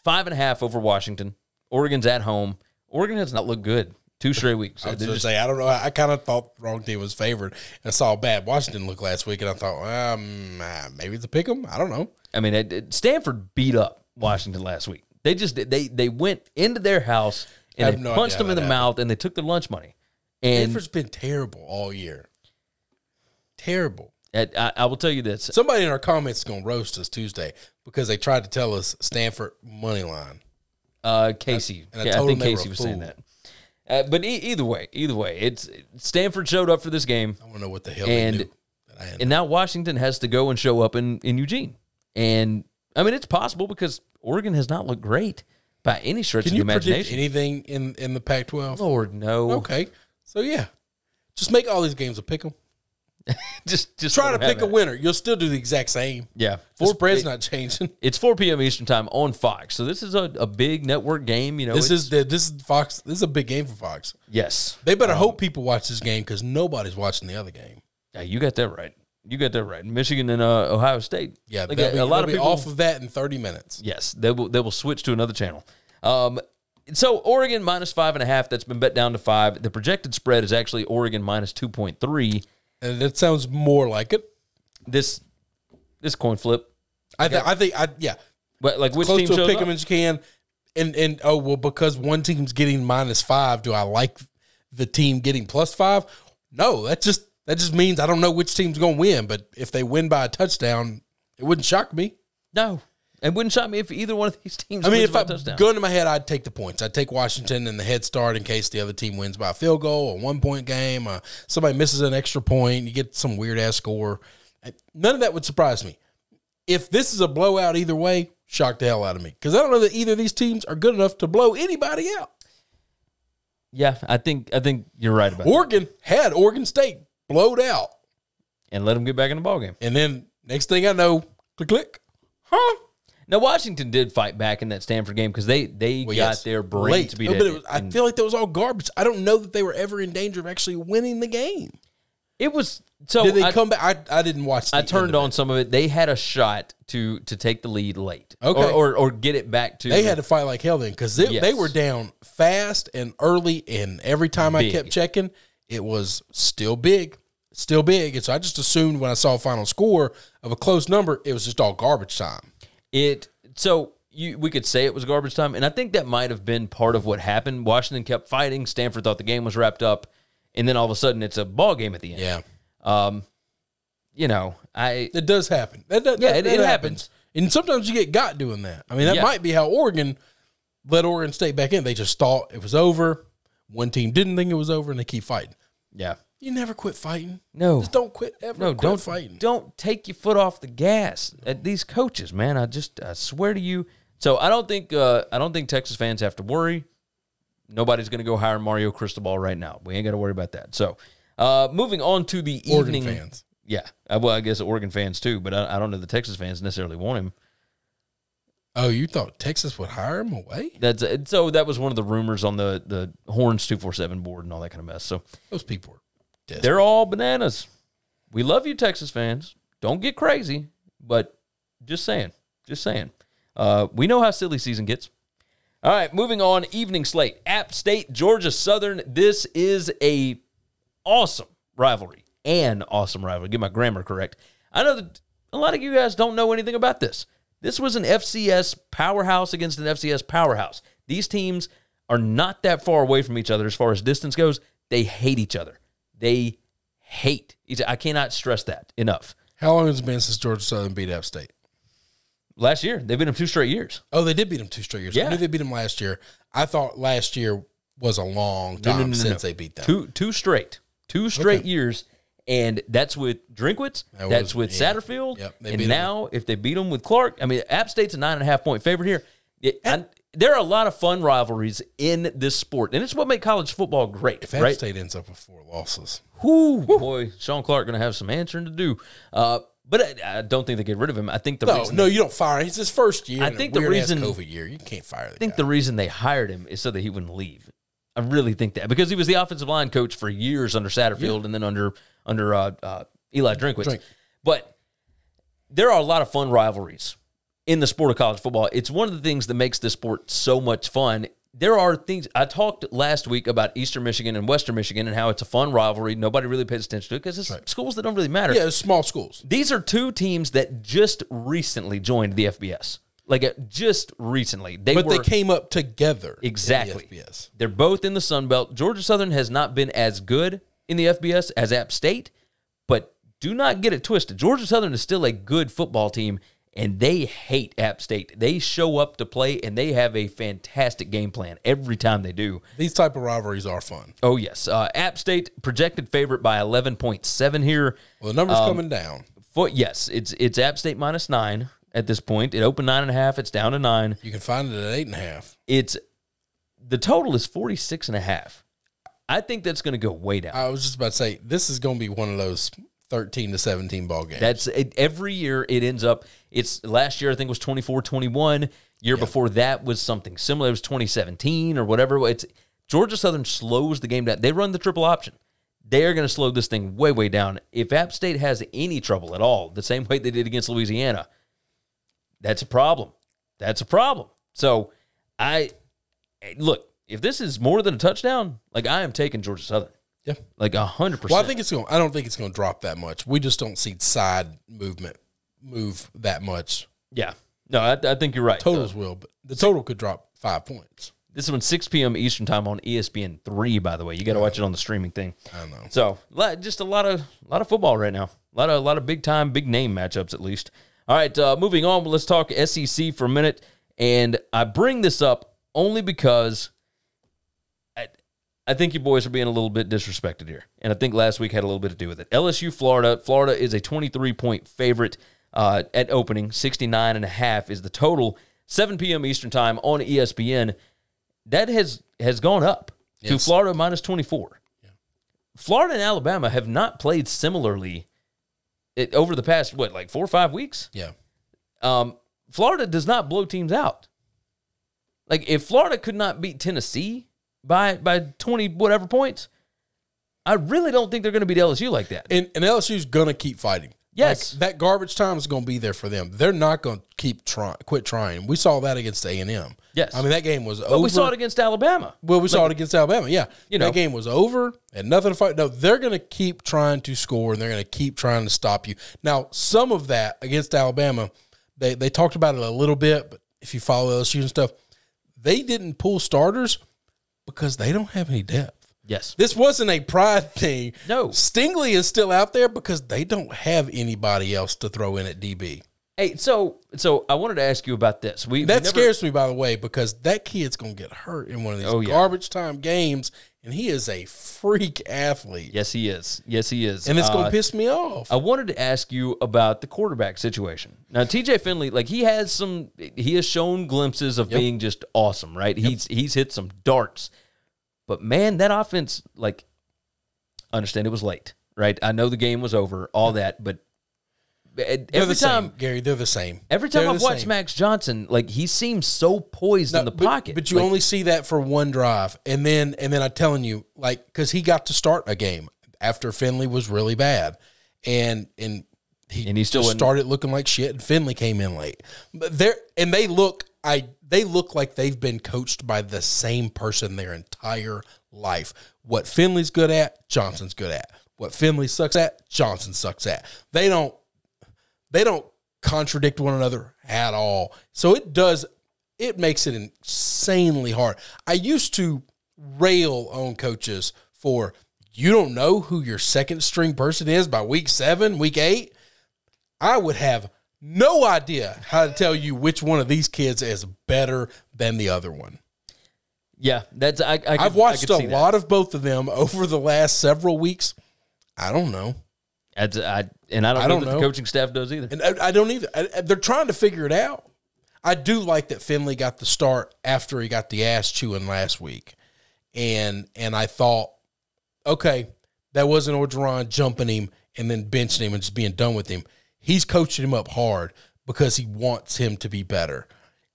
5.5 over Washington. Oregon's at home. Oregon has not looked good 2 straight weeks. I was going to say, I don't know. I kind of thought the wrong team was favored. I saw a bad Washington look last week, and I thought, maybe it's a pick 'em. I don't know. I mean, Stanford beat up Washington last week. They went into their house and they punched them in the mouth, and they took their lunch money. And Stanford's been terrible all year. Terrible. I will tell you this. Somebody in our comments is going to roast us Tuesday because they tried to tell us Stanford money line. Casey. I think Casey was saying that. But either way, it's Stanford showed up for this game. I want to know what the hell they do. And now Washington has to go and show up in Eugene. And, I mean, it's possible because Oregon has not looked great by any stretch of the imagination. Can you predict anything in the Pac-12? Lord, no. Okay. So, yeah. Just make all these games a pick 'em. just try to pick a winner. You'll still do the exact same. Yeah. The spread's not changing. It's 4 p.m. Eastern time on Fox. So this is a big network game. You know, this is Fox. This is a big game for Fox. Yes. They better hope people watch this game because nobody's watching the other game. Yeah, you got that right. You got that right. Michigan and Ohio State. Yeah, like a lot of people off of that in 30 minutes. Yes, they will switch to another channel. So Oregon minus 5.5. That's been bet down to 5. The projected spread is actually Oregon minus 2.3. And that sounds more like it. This coin flip. I think. But like which close team to a shows pick up? 'em as you can. And oh well, because one team's getting minus 5, do I like the team getting plus 5? No, that just means I don't know which team's going to win. But if they win by a touchdown, it wouldn't shock me. No, it wouldn't shock me if either one of these teams. I mean, wins if by I a touchdown. gun to my head, I'd take the points. I'd take Washington and the head start in case the other team wins by a field goal, a 1-point game, somebody misses an extra point, you get some weird ass score. None of that would surprise me. If this is a blowout either way, shock the hell out of me because I don't know that either of these teams are good enough to blow anybody out. Yeah, I think you're right about Oregon had Oregon State blowed out, and let them get back in the ballgame. and then next thing I know, click, huh? Now Washington did fight back in that Stanford game because they got their brains late. beat. No, but I feel like that was all garbage. I don't know that they were ever in danger of actually winning the game. It was so. Did they come back? I didn't watch. I turned on some of it. They had a shot to take the lead late, okay, or get it back to. They had to fight like hell then because they were down fast and early, and every time I kept checking, it was still big. And so I just assumed when I saw a final score of a close number, it was just all garbage time. We could say it was garbage time, and I think that might have been part of what happened. Washington kept fighting. Stanford thought the game was wrapped up, and then all of a sudden it's a ball game at the end. Yeah. It does happen. It happens. And sometimes you get got doing that. I mean, that might be how Oregon let Oregon State back in. They just thought it was over. One team didn't think it was over, and they keep fighting. Yeah. You never quit fighting. No. Just don't quit ever. No, don't fighting. Don't take your foot off the gas. These coaches, man, I swear to you. So I don't think Texas fans have to worry. Nobody's going to go hire Mario Cristobal right now. We ain't got to worry about that. So moving on to the evening. Oregon fans. Yeah. Well, I guess Oregon fans too, but I don't know the Texas fans necessarily want him. Oh, you thought Texas would hire him away? So that was one of the rumors on the Horns 247 board and all that kind of mess. So those people are desperate. They're all bananas. We love you, Texas fans. Don't get crazy, but just saying. We know how silly season gets. All right, moving on. Evening slate. App State, Georgia Southern. This is a awesome rivalry. Get my grammar correct. I know that a lot of you guys don't know anything about this. This was an FCS powerhouse against an FCS powerhouse. These teams are not that far away from each other as far as distance goes. They hate each other. They hate each other. I cannot stress that enough. How long has it been since Georgia Southern beat App State? Last year. They've been in 2 straight years. Oh, they did beat them 2 straight years. Yeah. I knew they beat them last year. I thought last year was a long time since they beat them. Two straight years. And that's with Drinkwitz. That's with Satterfield. Yep, and now, if they beat them with Clark, I mean, App State's a 9.5-point favorite here. There are a lot of fun rivalries in this sport, and it's what makes college football great. If App State ends up with 4 losses. Boy, Sean Clark going to have some answering to do. But I don't think they get rid of him. I think you don't fire him. It's his first year. I think the reason COVID year, you can't fire. The reason they hired him is so that he wouldn't leave. I really think that because he was the offensive line coach for years under Satterfield and then under Eli Drinkwitz. But there are a lot of fun rivalries in the sport of college football. It's one of the things that makes this sport so much fun. There are things I talked last week about Eastern Michigan and Western Michigan and how it's a fun rivalry. Nobody really pays attention to it because it's schools that don't really matter. Yeah, it's small schools. These are 2 teams that just recently joined the FBS. Just recently. They came up together. Exactly. In the FBS. They're both in the Sun Belt. Georgia Southern has not been as good in the FBS as App State, but do not get it twisted. Georgia Southern is still a good football team, and they hate App State. They show up to play, and they have a fantastic game plan every time they do. These type of rivalries are fun. Oh, yes. App State projected favorite by 11.7 here. Well, the number's coming down. Yes, it's App State -9 at this point. It opened 9.5. It's down to 9. You can find it at 8.5. The total is 46.5. I think that's going to go way down. I was just about to say, this is going to be one of those 13 to 17 ball games. That's every year it ends up. It's last year I think was 24-21. Year before that was something similar. It was 2017 or whatever. It's Georgia Southern slows the game down. They run the triple option. They're going to slow this thing way, way down. If App State has any trouble at all, the same way they did against Louisiana, that's a problem. That's a problem. So look, if this is more than a touchdown, like I am taking Georgia Southern. Yeah, like 100%. Well, I don't think it's going to drop that much. We just don't see side movement move that much. Yeah, no, I think you're right. Totals will, but the total could drop 5 points. This is 6 p.m. Eastern time on ESPN 3. By the way, you got to watch it on the streaming thing. I know. So just a lot of football right now. A lot of big time, big name matchups at least. All right, moving on. Let's talk SEC for a minute, and I bring this up only because I think you boys are being a little bit disrespected here, and I think last week had a little bit to do with it. LSU, Florida. Florida is a 23-point favorite at opening. 69.5 is the total. 7 p.m. Eastern time on ESPN. That has gone up to Florida -24. Yeah. Florida and Alabama have not played similarly over the past, 4 or 5 weeks? Yeah. Florida does not blow teams out. Like, if Florida could not beat Tennessee by 20 whatever points, I really don't think they're going to beat LSU like that. And LSU's going to keep fighting. Yes. Like, that garbage time is going to be there for them. They're not going to quit trying. We saw that against A&M. Yes. I mean, that game was over. But we saw it against Alabama. Well, we saw it against Alabama, yeah. That game was over and nothing to fight. No, they're going to keep trying to score, and they're going to keep trying to stop you. Now, some of that against Alabama, they talked about it a little bit, but if you follow LSU and stuff, they didn't pull starters because they don't have any depth. Yes. This wasn't a pride thing. No. Stingley is still out there because they don't have anybody else to throw in at DB. Hey, so I wanted to ask you about this. Scares me, by the way, because that kid's going to get hurt in one of these garbage time games, and he is a freak athlete. Yes, he is. Yes, he is. And it's going to piss me off. I wanted to ask you about the quarterback situation. Now, TJ Finley, he has shown glimpses of being just awesome, right? Yep. He's hit some darts. But, man, that offense, I understand it was late, right? I know the game was over, all that, but every time, Gary, they're the same. Every time I've watched Max Johnson, he seems so poised in the pocket. But you only see that for one drive. And then I'm telling you, because he got to start a game after Finley was really bad. And he still started looking like shit, and Finley came in late. But they look like they've been coached by the same person their entire life. What Finley's good at, Johnson's good at. What Finley sucks at, Johnson sucks at. They don't contradict one another at all. So it makes it insanely hard. I used to rail on coaches for, you don't know who your second string person is by week 7, week 8. I would have no idea how to tell you which one of these kids is better than the other one. Yeah, I've watched a lot of both of them over the last several weeks. I don't know. I don't know that the coaching staff does either. And I don't either. They're trying to figure it out. I do like that Finley got the start after he got the ass chewing last week. And I thought, okay, that wasn't Orgeron jumping him and then benching him and just being done with him. He's coaching him up hard because he wants him to be better.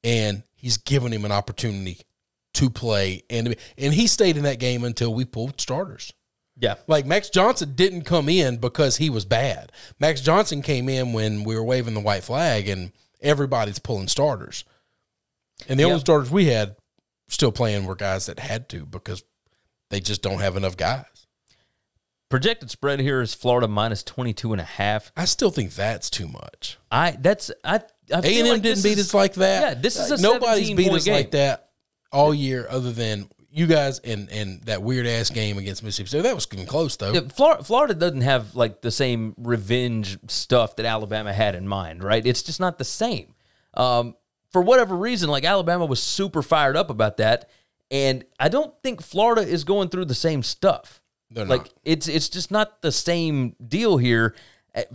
And he's giving him an opportunity to play. And he stayed in that game until we pulled starters. Yeah. Max Johnson didn't come in because he was bad. Max Johnson came in when we were waving the white flag and everybody's pulling starters. And the only starters we had still playing were guys that had to because they just don't have enough guys. Projected spread here is Florida -22.5. I still think that's too much. A&M didn't beat us like that. Yeah, this is a nobody's beat us game. like that all year other than you guys and that weird ass game against Mississippi State, that was getting close though. Yeah, Florida doesn't have like the same revenge stuff that Alabama had in mind, right? It's just not the same. For whatever reason, like Alabama was super fired up about that, and I don't think Florida is going through the same stuff. They're like not. It's just not the same deal here.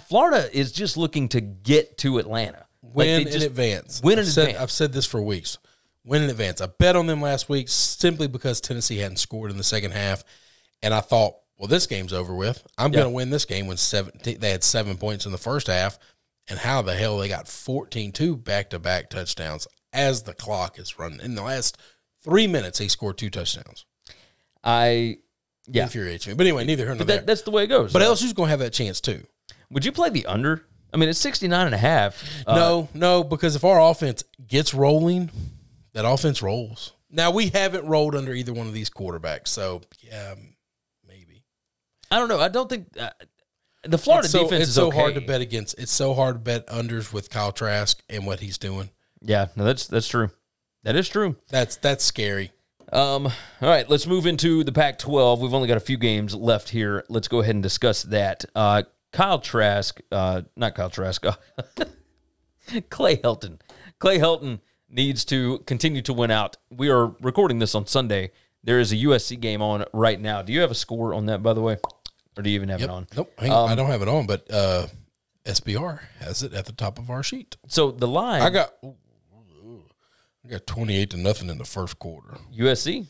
Florida is just looking to get to Atlanta. Win in advance. I've said this for weeks. Win in advance. I bet on them last week simply because Tennessee hadn't scored in the second half, and I thought, well, this game's over with. I'm going to win this game when they had 7 points in the first half, and how the hell they got 14-2 back-to-back touchdowns as the clock is running. In the last 3 minutes, they scored 2 touchdowns. Infuriates me. But anyway, neither here nor there. That's the way it goes. But LSU's going to have that chance too. Would you play the under? I mean, it's 69.5. No, because if our offense gets rolling, that offense rolls. Now, we haven't rolled under either one of these quarterbacks, so, yeah, maybe. I don't know. I don't think the Florida defense is okay. It's so hard to bet against. It's so hard to bet unders with Kyle Trask and what he's doing. Yeah, no, that's true. That is true. That's scary. All right, let's move into the Pac-12. We've only got a few games left here. Let's go ahead and discuss that. Kyle Trask, not Kyle Trask, Clay Helton. Clay Helton needs to continue to win out. We are recording this on Sunday. There is a USC game on right now. Do you have a score on that, by the way? Or do you even have it on? Nope, hang on. I don't have it on, but SBR has it at the top of our sheet. So the line... I got 28-0 in the first quarter. USC?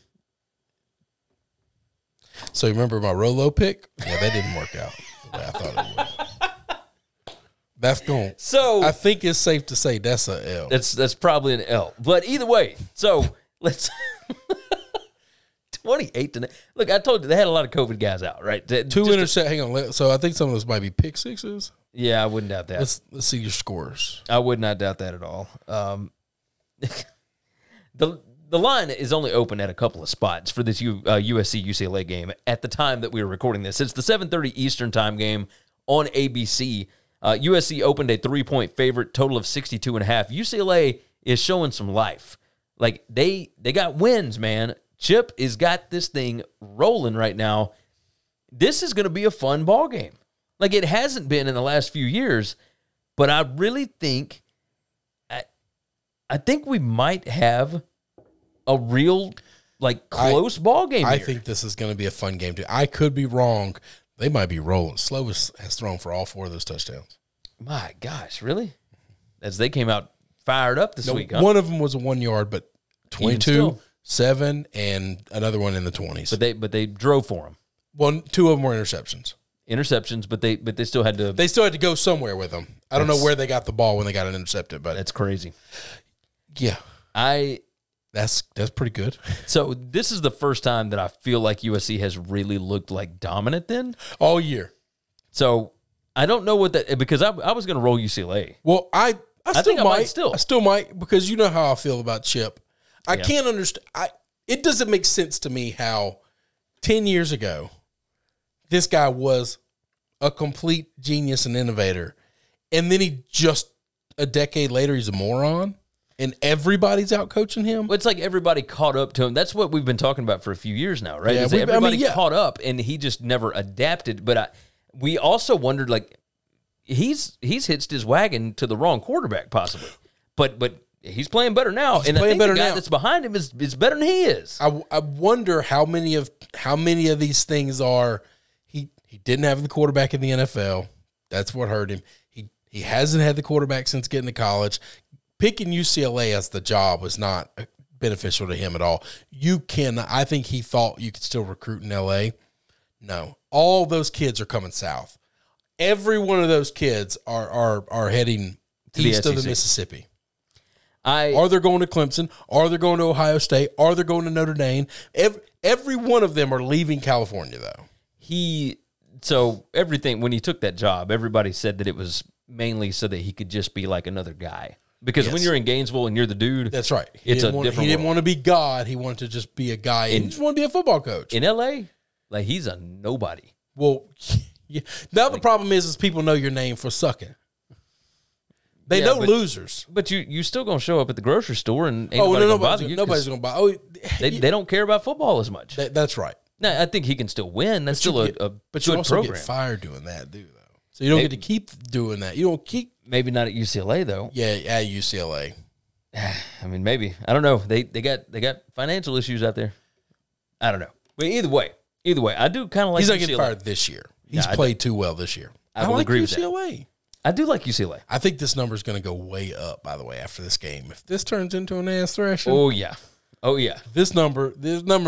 So you remember my Rolo pick? Yeah, that didn't work out the way I thought it would. That's going. So I think it's safe to say that's an L. That's probably an L. But either way, so let's 28-0. Look, I told you they had a lot of COVID guys out, right? Two intercept. Hang on. So I think some of those might be pick sixes. Yeah, I wouldn't doubt that. Let's see your scores. I would not doubt that at all. The line is only open at a couple of spots for this USC-UCLA game at the time that we were recording this. It's the 7:30 Eastern time game on ABC. USC opened a 3-point favorite, total of 62.5. UCLA is showing some life. Like, they got wins, man. Chip has got this thing rolling right now. This is going to be a fun ball game. Like, it hasn't been in the last few years, but I really think I think we might have a real, like, close ball game here. I think this is going to be a fun game, too. I could be wrong. They might be rolling. Slovis has thrown for all 4 of those touchdowns. My gosh, really? As they came out fired up this week, huh? One of them was a 1 yard, but 22, 7, and another one in the 20s. But they drove for them. Well, 2 of them were interceptions. But they still had to. They still had to go somewhere with them. I don't know where they got the ball when they got it intercepted, but that's crazy. Yeah, that's pretty good. So this is the first time that I feel like USC has really looked like dominant then all year. So I don't know what that, because I was going to roll UCLA. Well, I still might because you know how I feel about Chip. I can't understand. It doesn't make sense to me how 10 years ago this guy was a complete genius and innovator, and then he just a decade later he's a moron. And everybody's out coaching him? Well, it's like everybody caught up to him. That's what we've been talking about for a few years now, right? Yeah, everybody caught up, and he just never adapted. But we also wondered, like, he's hitched his wagon to the wrong quarterback, possibly. But he's playing better now, and I think the guy that's behind him is better than he is. I wonder how many of these things are he didn't have the quarterback in the NFL. That's what hurt him. He hasn't had the quarterback since getting to college. Picking UCLA as the job was not beneficial to him at all. I think he thought you could still recruit in LA. No. All those kids are coming south. Every one of those kids are heading east of the Mississippi. Are they going to Clemson? Are they going to Ohio State? Are they going to Notre Dame? Every one of them are leaving California, though. So everything, when he took that job, everybody said that it was mainly so that he could just be like another guy. Because when you're in Gainesville and you're the dude, that's right. He didn't want to be God. He wanted to just be a guy. He just wanted to be a football coach. In LA, like, he's a nobody. Well, yeah. Now the problem is people know your name for sucking. They know losers. But you still going to show up at the grocery store and ain't nobody's going to bother you. They don't care about football as much. That's right. Now, I think he can still win. That's still a but good you also program. get fired doing that, though. So you don't get to keep doing that. You don't keep. Maybe not at UCLA though. Yeah, at UCLA. I mean, maybe. I don't know. They got financial issues out there. I don't know. But either way, I do kind of like. He's not UCLA. getting fired this year. He's played too well this year. I will agree with that. UCLA. I do like UCLA. I think this number is going to go way up. By the way, after this game, if this turns into an ass thrashing, oh yeah. This number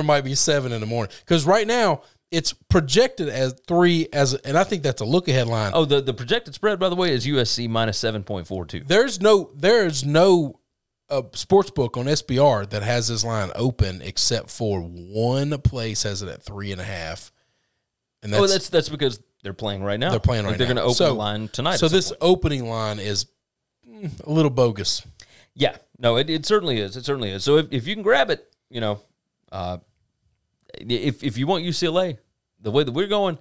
might be 7 in the morning because right now it's projected as 3 and I think that's a look ahead line. Oh, the projected spread, by the way, is USC minus 7.42. There's no sports book on SBR that has this line open except for one place has it at 3.5. And that's because they're playing right now. They're playing right now. They're going to open the line tonight. So this opening line is a little bogus. Yeah, no, it certainly is. It certainly is. So if you can grab it, if you want UCLA, the way that we're going,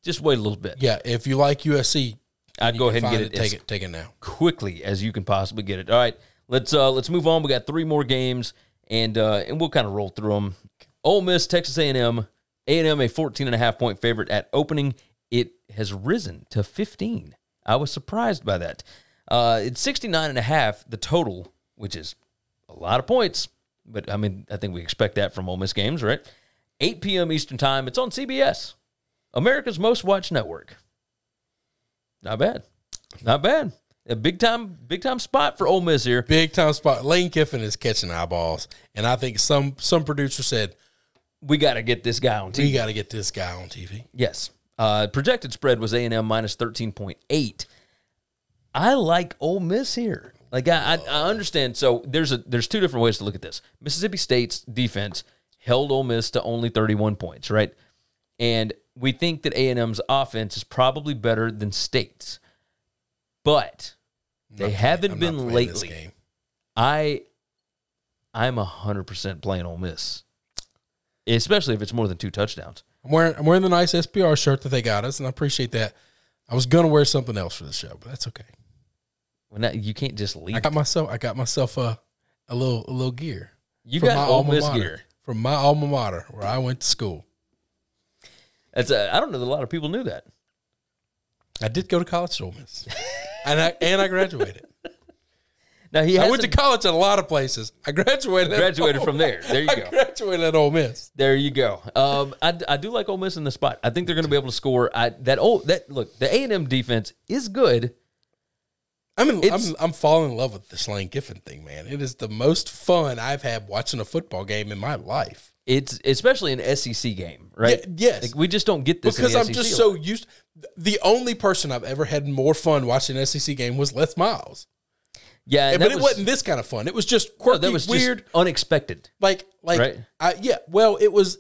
just wait a little bit. Yeah, if you like USC, I'd go ahead and get it. Take it now, quickly as you can possibly get it. All right, let's move on. We got 3 more games, and we'll kind of roll through them. Ole Miss, Texas A&M. A&M a 14.5-point favorite at opening. It has risen to 15. I was surprised by that. It's 69.5 the total, which is a lot of points. But I mean, I think we expect that from Ole Miss games, right? 8 p.m. Eastern time. It's on CBS, America's most watched network. Not bad. A big time spot for Ole Miss here. Big time spot. Lane Kiffin is catching eyeballs, and I think some producer said, "We got to get this guy on TV." Yes. Projected spread was A&M minus 13.8. I like Ole Miss here. Like I understand. So there's 2 different ways to look at this. Mississippi State's defense held Ole Miss to only 31 points, right? And we think that A&M's offense is probably better than State's, but they haven't been lately. I'm 100% playing Ole Miss, especially if it's more than 2 touchdowns. I'm wearing the nice SPR shirt that they got us, and I appreciate that. I was gonna wear something else for the show, but that's okay. Well, now, you can't just leave. I got myself a little gear. You got Ole Miss gear from my alma mater where I went to school. I don't know that a lot of people knew that. I did go to college at Ole Miss, and I graduated. Now I went to college at a lot of places. I graduated from there. There you go. I graduated at Ole Miss. There you go. I do like Ole Miss in the spot. I think they're going to be able to score. Look, the A&M defense is good. I'm falling in love with this Lane Kiffin thing, man. It is the most fun I've had watching a football game in my life. It's especially an SEC game, right? Yes. Like, we just don't get this because in the I'm SEC just so used. The only person I've ever had more fun watching an SEC game was Les Miles. Yeah, but it wasn't this kind of fun. It was just quirky, that was weird, just unexpected. Right? Well, it was.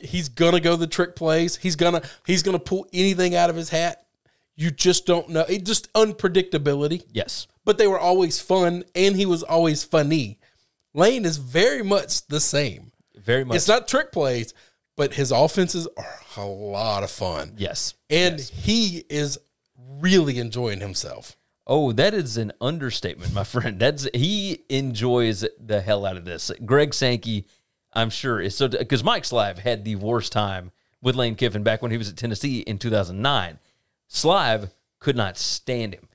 He's gonna go the trick plays. He's gonna pull anything out of his hat. You just don't know. It just unpredictability. Yes, but they were always fun, and he was always funny. Lane is very much the same. Very much. It's not trick plays, but his offenses are a lot of fun. Yes, and he is really enjoying himself. Oh, that is an understatement, my friend. He enjoys the hell out of this. Greg Sankey, I'm sure, is so because Mike Slive had the worst time with Lane Kiffin back when he was at Tennessee in 2009. Slive could not stand him,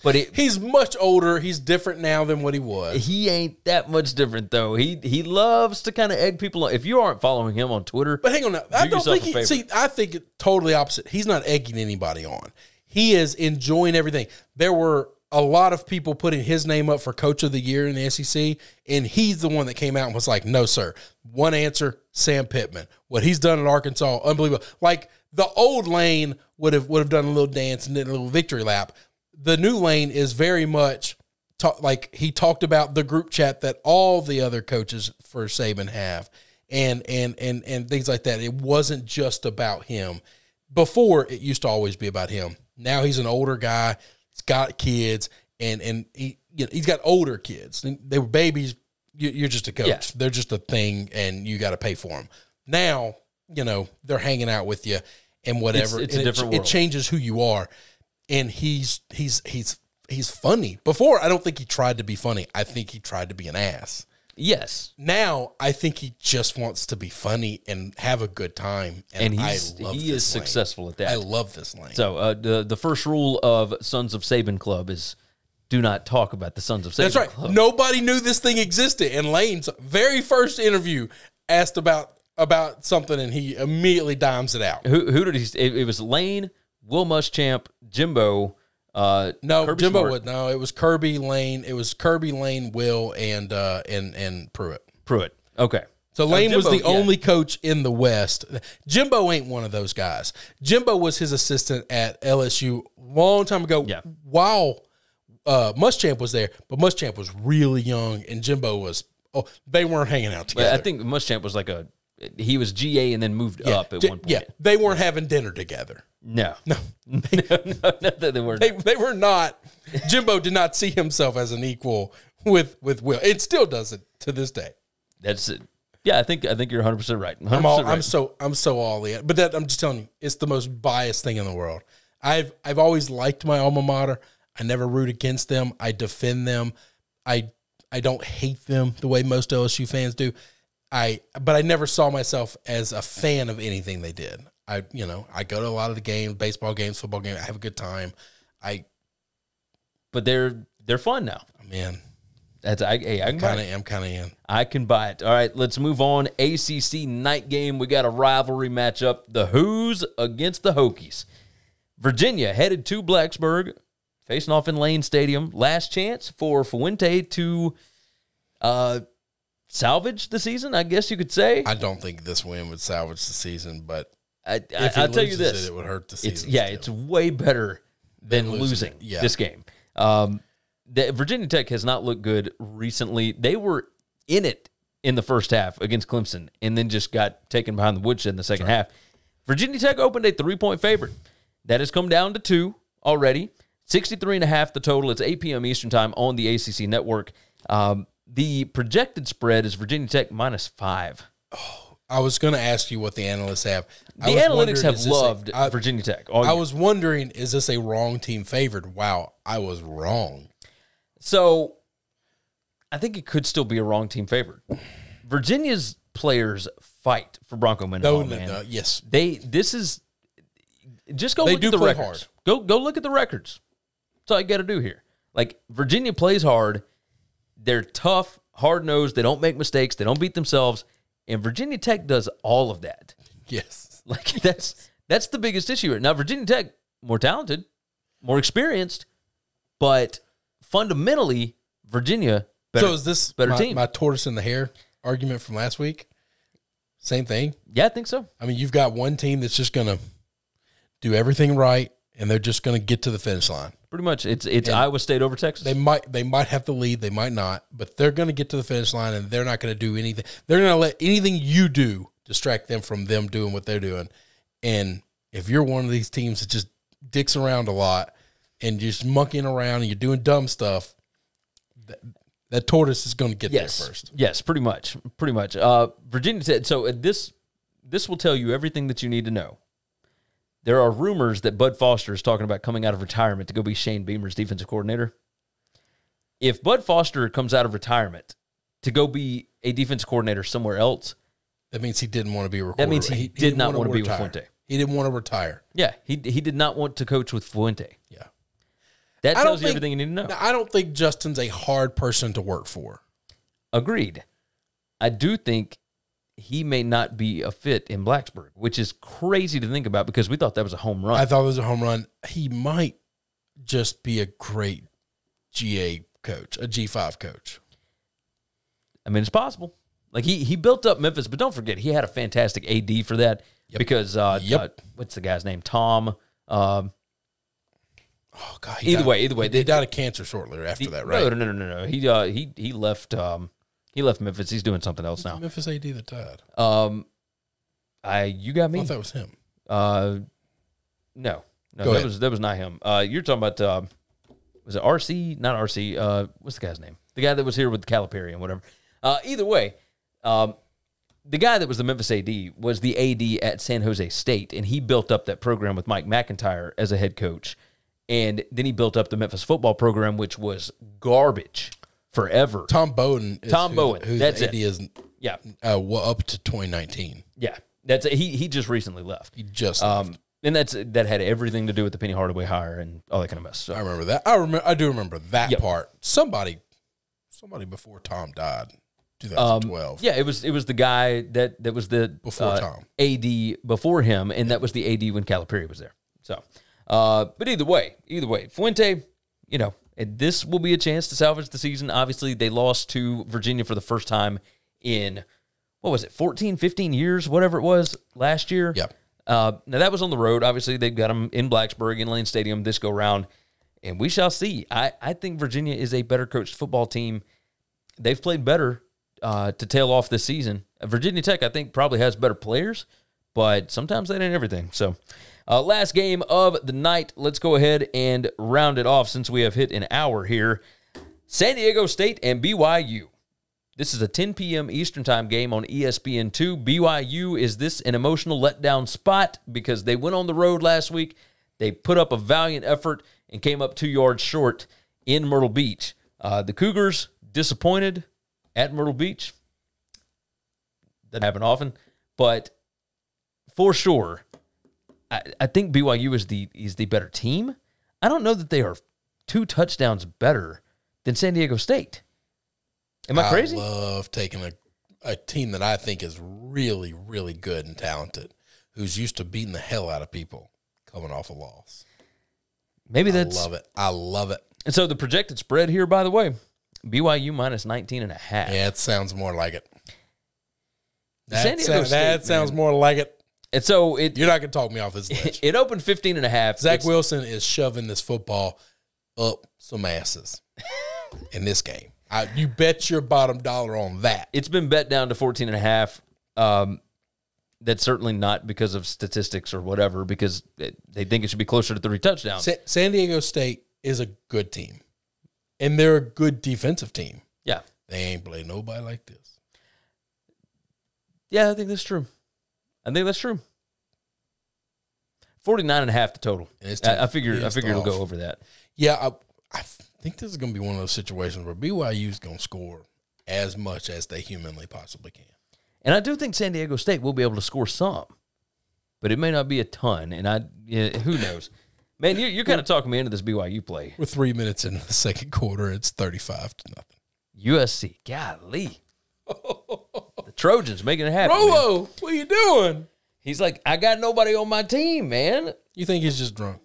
but he's much older. He's different now than what he was. He ain't that much different though. He loves to kind of egg people on. If you aren't following him on Twitter, but hang on now, I don't think I think it's totally opposite. He's not egging anybody on. He is enjoying everything. There were a lot of people putting his name up for Coach of the Year in the SEC, and he's the one that came out and was like, no, sir. One answer, Sam Pittman. What he's done at Arkansas, unbelievable. Like, the old Lane would have done a little dance and did a little victory lap. The new Lane is very much, like he talked about the group chat that all the other coaches for Saban have and things like that. It wasn't just about him. Before, it used to always be about him. Now he's an older guy. He's got kids, and he's got older kids. They were babies. You're just a coach. Yeah. They're just a thing, and you got to pay for them. Now, they're hanging out with you and whatever. It's a different world. It changes who you are, and he's he's funny. Before, I don't think he tried to be funny. I think he tried to be an ass. Yes. Now, I think he just wants to be funny and have a good time. And he is successful at that. I love this lane. So the first rule of Sons of Saban Club is do not talk about the Sons of Saban Club. That's right. Nobody knew this thing existed. And Lane's very first interview asked about something, and he immediately dimes it out. Who did he? It was Lane, Will Muschamp, Jimbo. No, Kirby Jimbo Smart. would no. It was Kirby, Lane. It was Kirby, Lane, Will, and Pruitt. Pruitt. Okay. So Lane Jimbo, was the only coach in the West. Jimbo ain't one of those guys. Jimbo was his assistant at LSU a long time ago. Yeah. While Muschamp was there, but Muschamp was really young, and Jimbo was. Oh, they weren't hanging out together. I think Muschamp was he was GA and then moved up at one point. Yeah, they weren't having dinner together. No, they weren't. They were not. Jimbo did not see himself as an equal with Will. It still doesn't to this day. That's it. Yeah, I think you're 100% right. 100% right. I'm so all in. But I'm just telling you, it's the most biased thing in the world. I've always liked my alma mater. I never root against them. I defend them. I don't hate them the way most LSU fans do. But I never saw myself as a fan of anything they did. I go to a lot of the games, baseball games, football games. I have a good time. But they're fun now. Man, I'm kind of in. I can buy it. All right, let's move on. ACC night game. We got a rivalry matchup. The Hoos against the Hokies. Virginia headed to Blacksburg, facing off in Lane Stadium. Last chance for Fuente to salvage the season, I guess you could say. I don't think this win would salvage the season, but I'll tell you this. It would hurt the season. It's way better than losing this game. Virginia Tech has not looked good recently. They were in it in the first half against Clemson and then just got taken behind the woodshed in the second half. Virginia Tech opened a 3-point favorite. That has come down to 2 already. 63.5 the total. It's 8 p.m. Eastern time on the ACC network. The projected spread is Virginia Tech -5. Oh, I was going to ask you what the analysts have. The analytics have loved Virginia Tech. I was wondering, is this a wrong team favored? Wow, I was wrong. So, I think it could still be a wrong team favored. Virginia's players fight for Bronco Mendenhall, man. Yes. Just go look at the records. Hard. Go look at the records. That's all you got to do here. Like, Virginia plays hard. They're tough, hard-nosed. They don't make mistakes. They don't beat themselves. And Virginia Tech does all of that. Yes. Like, that's the biggest issue. Now, Virginia Tech, more talented, more experienced, but fundamentally, Virginia, better. So is this better team? My tortoise in the hare argument from last week? Same thing? Yeah, I think so. I mean, you've got one team that's just going to do everything right, and they're just going to get to the finish line. Pretty much. It's Iowa State over Texas. They might have the lead. They might not. But they're going to get to the finish line, and they're not going to do anything. They're going to let anything you do distract them from them doing what they're doing. And if you're one of these teams that just dicks around a lot and just monkeying around and you're doing dumb stuff, that tortoise is going to get there first. Yes, pretty much. Pretty much. Virginia Tech. So this will tell you everything that you need to know. There are rumors that Bud Foster is talking about coming out of retirement to go be Shane Beamer's defensive coordinator. If Bud Foster comes out of retirement to go be a defensive coordinator somewhere else, that means he didn't want to be a recorder. That means he did not want to be with Fuente. He didn't want to retire. Yeah, he did not want to coach with Fuente. Yeah. That tells you everything you need to know. I don't think Justin's a hard person to work for. Agreed. I do think he may not be a fit in Blacksburg, which is crazy to think about because we thought that was a home run. I thought it was a home run. He might just be a great GA coach, a G5 coach. I mean, it's possible. Like, he built up Memphis, but don't forget, he had a fantastic AD for that because, what's the guy's name? Tom. Oh, God. Either way. He died of cancer shortly after that, right? No. He left... He left Memphis. He's doing something else now. Memphis AD that died. You got me. I thought that was him. No, that was not him. You're talking about was it RC? Not RC. What's the guy's name? The guy that was here with Calipari and whatever. Either way, the guy that was the Memphis AD was the AD at San Jose State, and he built up that program with Mike McIntyre as a head coach. And then he built up the Memphis football program, which was garbage forever. Tom Bowden. Who's That's AD it. is Yeah. Up to 2019. Yeah. That's it. He just recently left. He just left. And that had everything to do with the Penny Hardaway hire and all that kind of mess. So. I remember that. I do remember that part. Somebody before Tom died, 2012. Yeah, it was the guy that was the Before Tom. AD before him, and that was the AD when Calipari was there. So, but either way, Fuente, this will be a chance to salvage the season. Obviously, they lost to Virginia for the first time in, 14, 15 years, whatever it was, last year. Yep. Now, that was on the road. Obviously, they've got them in Blacksburg, in Lane Stadium this go-round, and we shall see. I think Virginia is a better coached football team. They've played better to tail off this season. Virginia Tech, I think, probably has better players, but sometimes that ain't everything. So, last game of the night, let's go ahead and round it off since we have hit an hour here. San Diego State and BYU. This is a 10 p.m. Eastern time game on ESPN2. BYU, is this an emotional letdown spot? Because they went on the road last week. They put up a valiant effort and came up 2 yards short in Myrtle Beach. The Cougars disappointed at Myrtle Beach. Doesn't happen often. But for sure, I think BYU is the better team. I don't know that they are 2 touchdowns better than San Diego State. Am I crazy? I love taking a team that I think is really, really good and talented, who's used to beating the hell out of people, coming off a loss. Maybe I love it. And so the projected spread here, by the way, BYU minus 19.5. Yeah, it sounds more like it. That sounds more like it. And so you're not going to talk me off this ledge. It opened 15.5. Zach Wilson is shoving this football up some asses in this game. You bet your bottom dollar on that. It's been bet down to 14.5. That's certainly not because of statistics or whatever, because they think it should be closer to 3 touchdowns. San Diego State is a good team, and they're a good defensive team. Yeah. They ain't played nobody like this. Yeah, I think that's true. 49.5 the total. I figure it'll go over that. Yeah, I think this is going to be one of those situations where BYU is going to score as much as they humanly possibly can. And I do think San Diego State will be able to score some, but it may not be a ton. And who knows? Man, you're kind of talking me into this BYU play. With 3 minutes in the second quarter, it's 35-0. USC, golly. The Trojans making it happen. Rolo, man. What are you doing? He's like, I got nobody on my team, man. You think he's just drunk?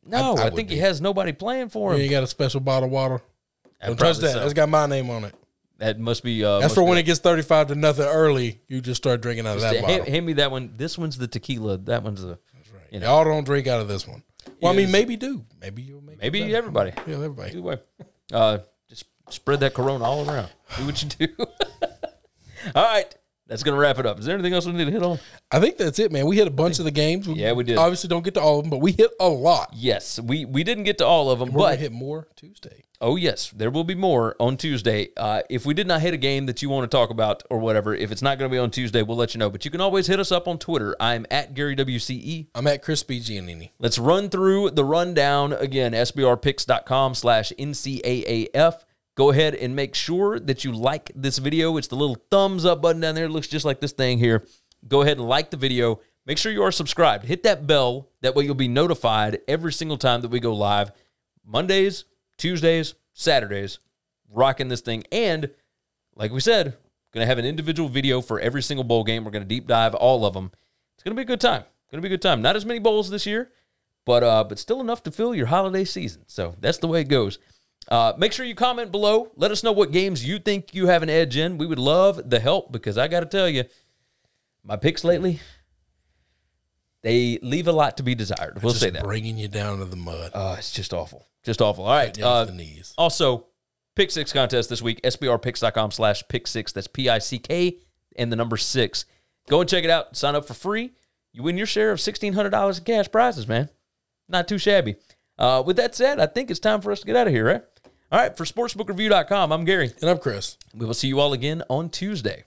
No, I think he has nobody playing for him. You got a special bottle of water? Don't touch that. So. It's got my name on it. That must be. That's for when it gets 35-0 early. You just start drinking out of that bottle. Hand me that one. This one's the tequila. That one's the. That's right. Y'all don't drink out of this one. Well, I mean, maybe do. Maybe everybody. Yeah, everybody. Either way, just spread that Corona all around. Do what you do. All right. That's going to wrap it up. Is there anything else we need to hit on? I think that's it, man. We hit a bunch of the games. Yeah, we did. Obviously, don't get to all of them, but we hit a lot. Yes, we didn't get to all of them, and we're going to hit more Tuesday. Oh, yes. There will be more on Tuesday. If we did not hit a game that you want to talk about or whatever, if it's not going to be on Tuesday, we'll let you know. But you can always hit us up on Twitter. I'm at GaryWCE. I'm at Chris B. Giannini. Let's run through the rundown again, sbrpicks.com/NCAAF. Go ahead and make sure that you like this video. It's the little thumbs up button down there. It looks just like this thing here. Go ahead and like the video. Make sure you are subscribed. Hit that bell. That way you'll be notified every single time that we go live. Mondays, Tuesdays, Saturdays, rocking this thing. And like we said, going to have an individual video for every single bowl game. We're going to deep dive all of them. It's going to be a good time. Not as many bowls this year, but still enough to fill your holiday season. So that's the way it goes. Make sure you comment below. Let us know what games you think you have an edge in. We would love the help because I got to tell you, my picks lately, they leave a lot to be desired. We'll say that. Bringing you down to the mud. It's just awful. All right. The knees. Also, Pick 6 contest this week, sbrpicks.com/pick6. That's PICK and the number 6. Go and check it out. Sign up for free. You win your share of $1,600 in cash prizes, man. Not too shabby. With that said, I think it's time for us to get out of here, right? All right, for sportsbookreview.com, I'm Gary. And I'm Chris. We will see you all again on Tuesday.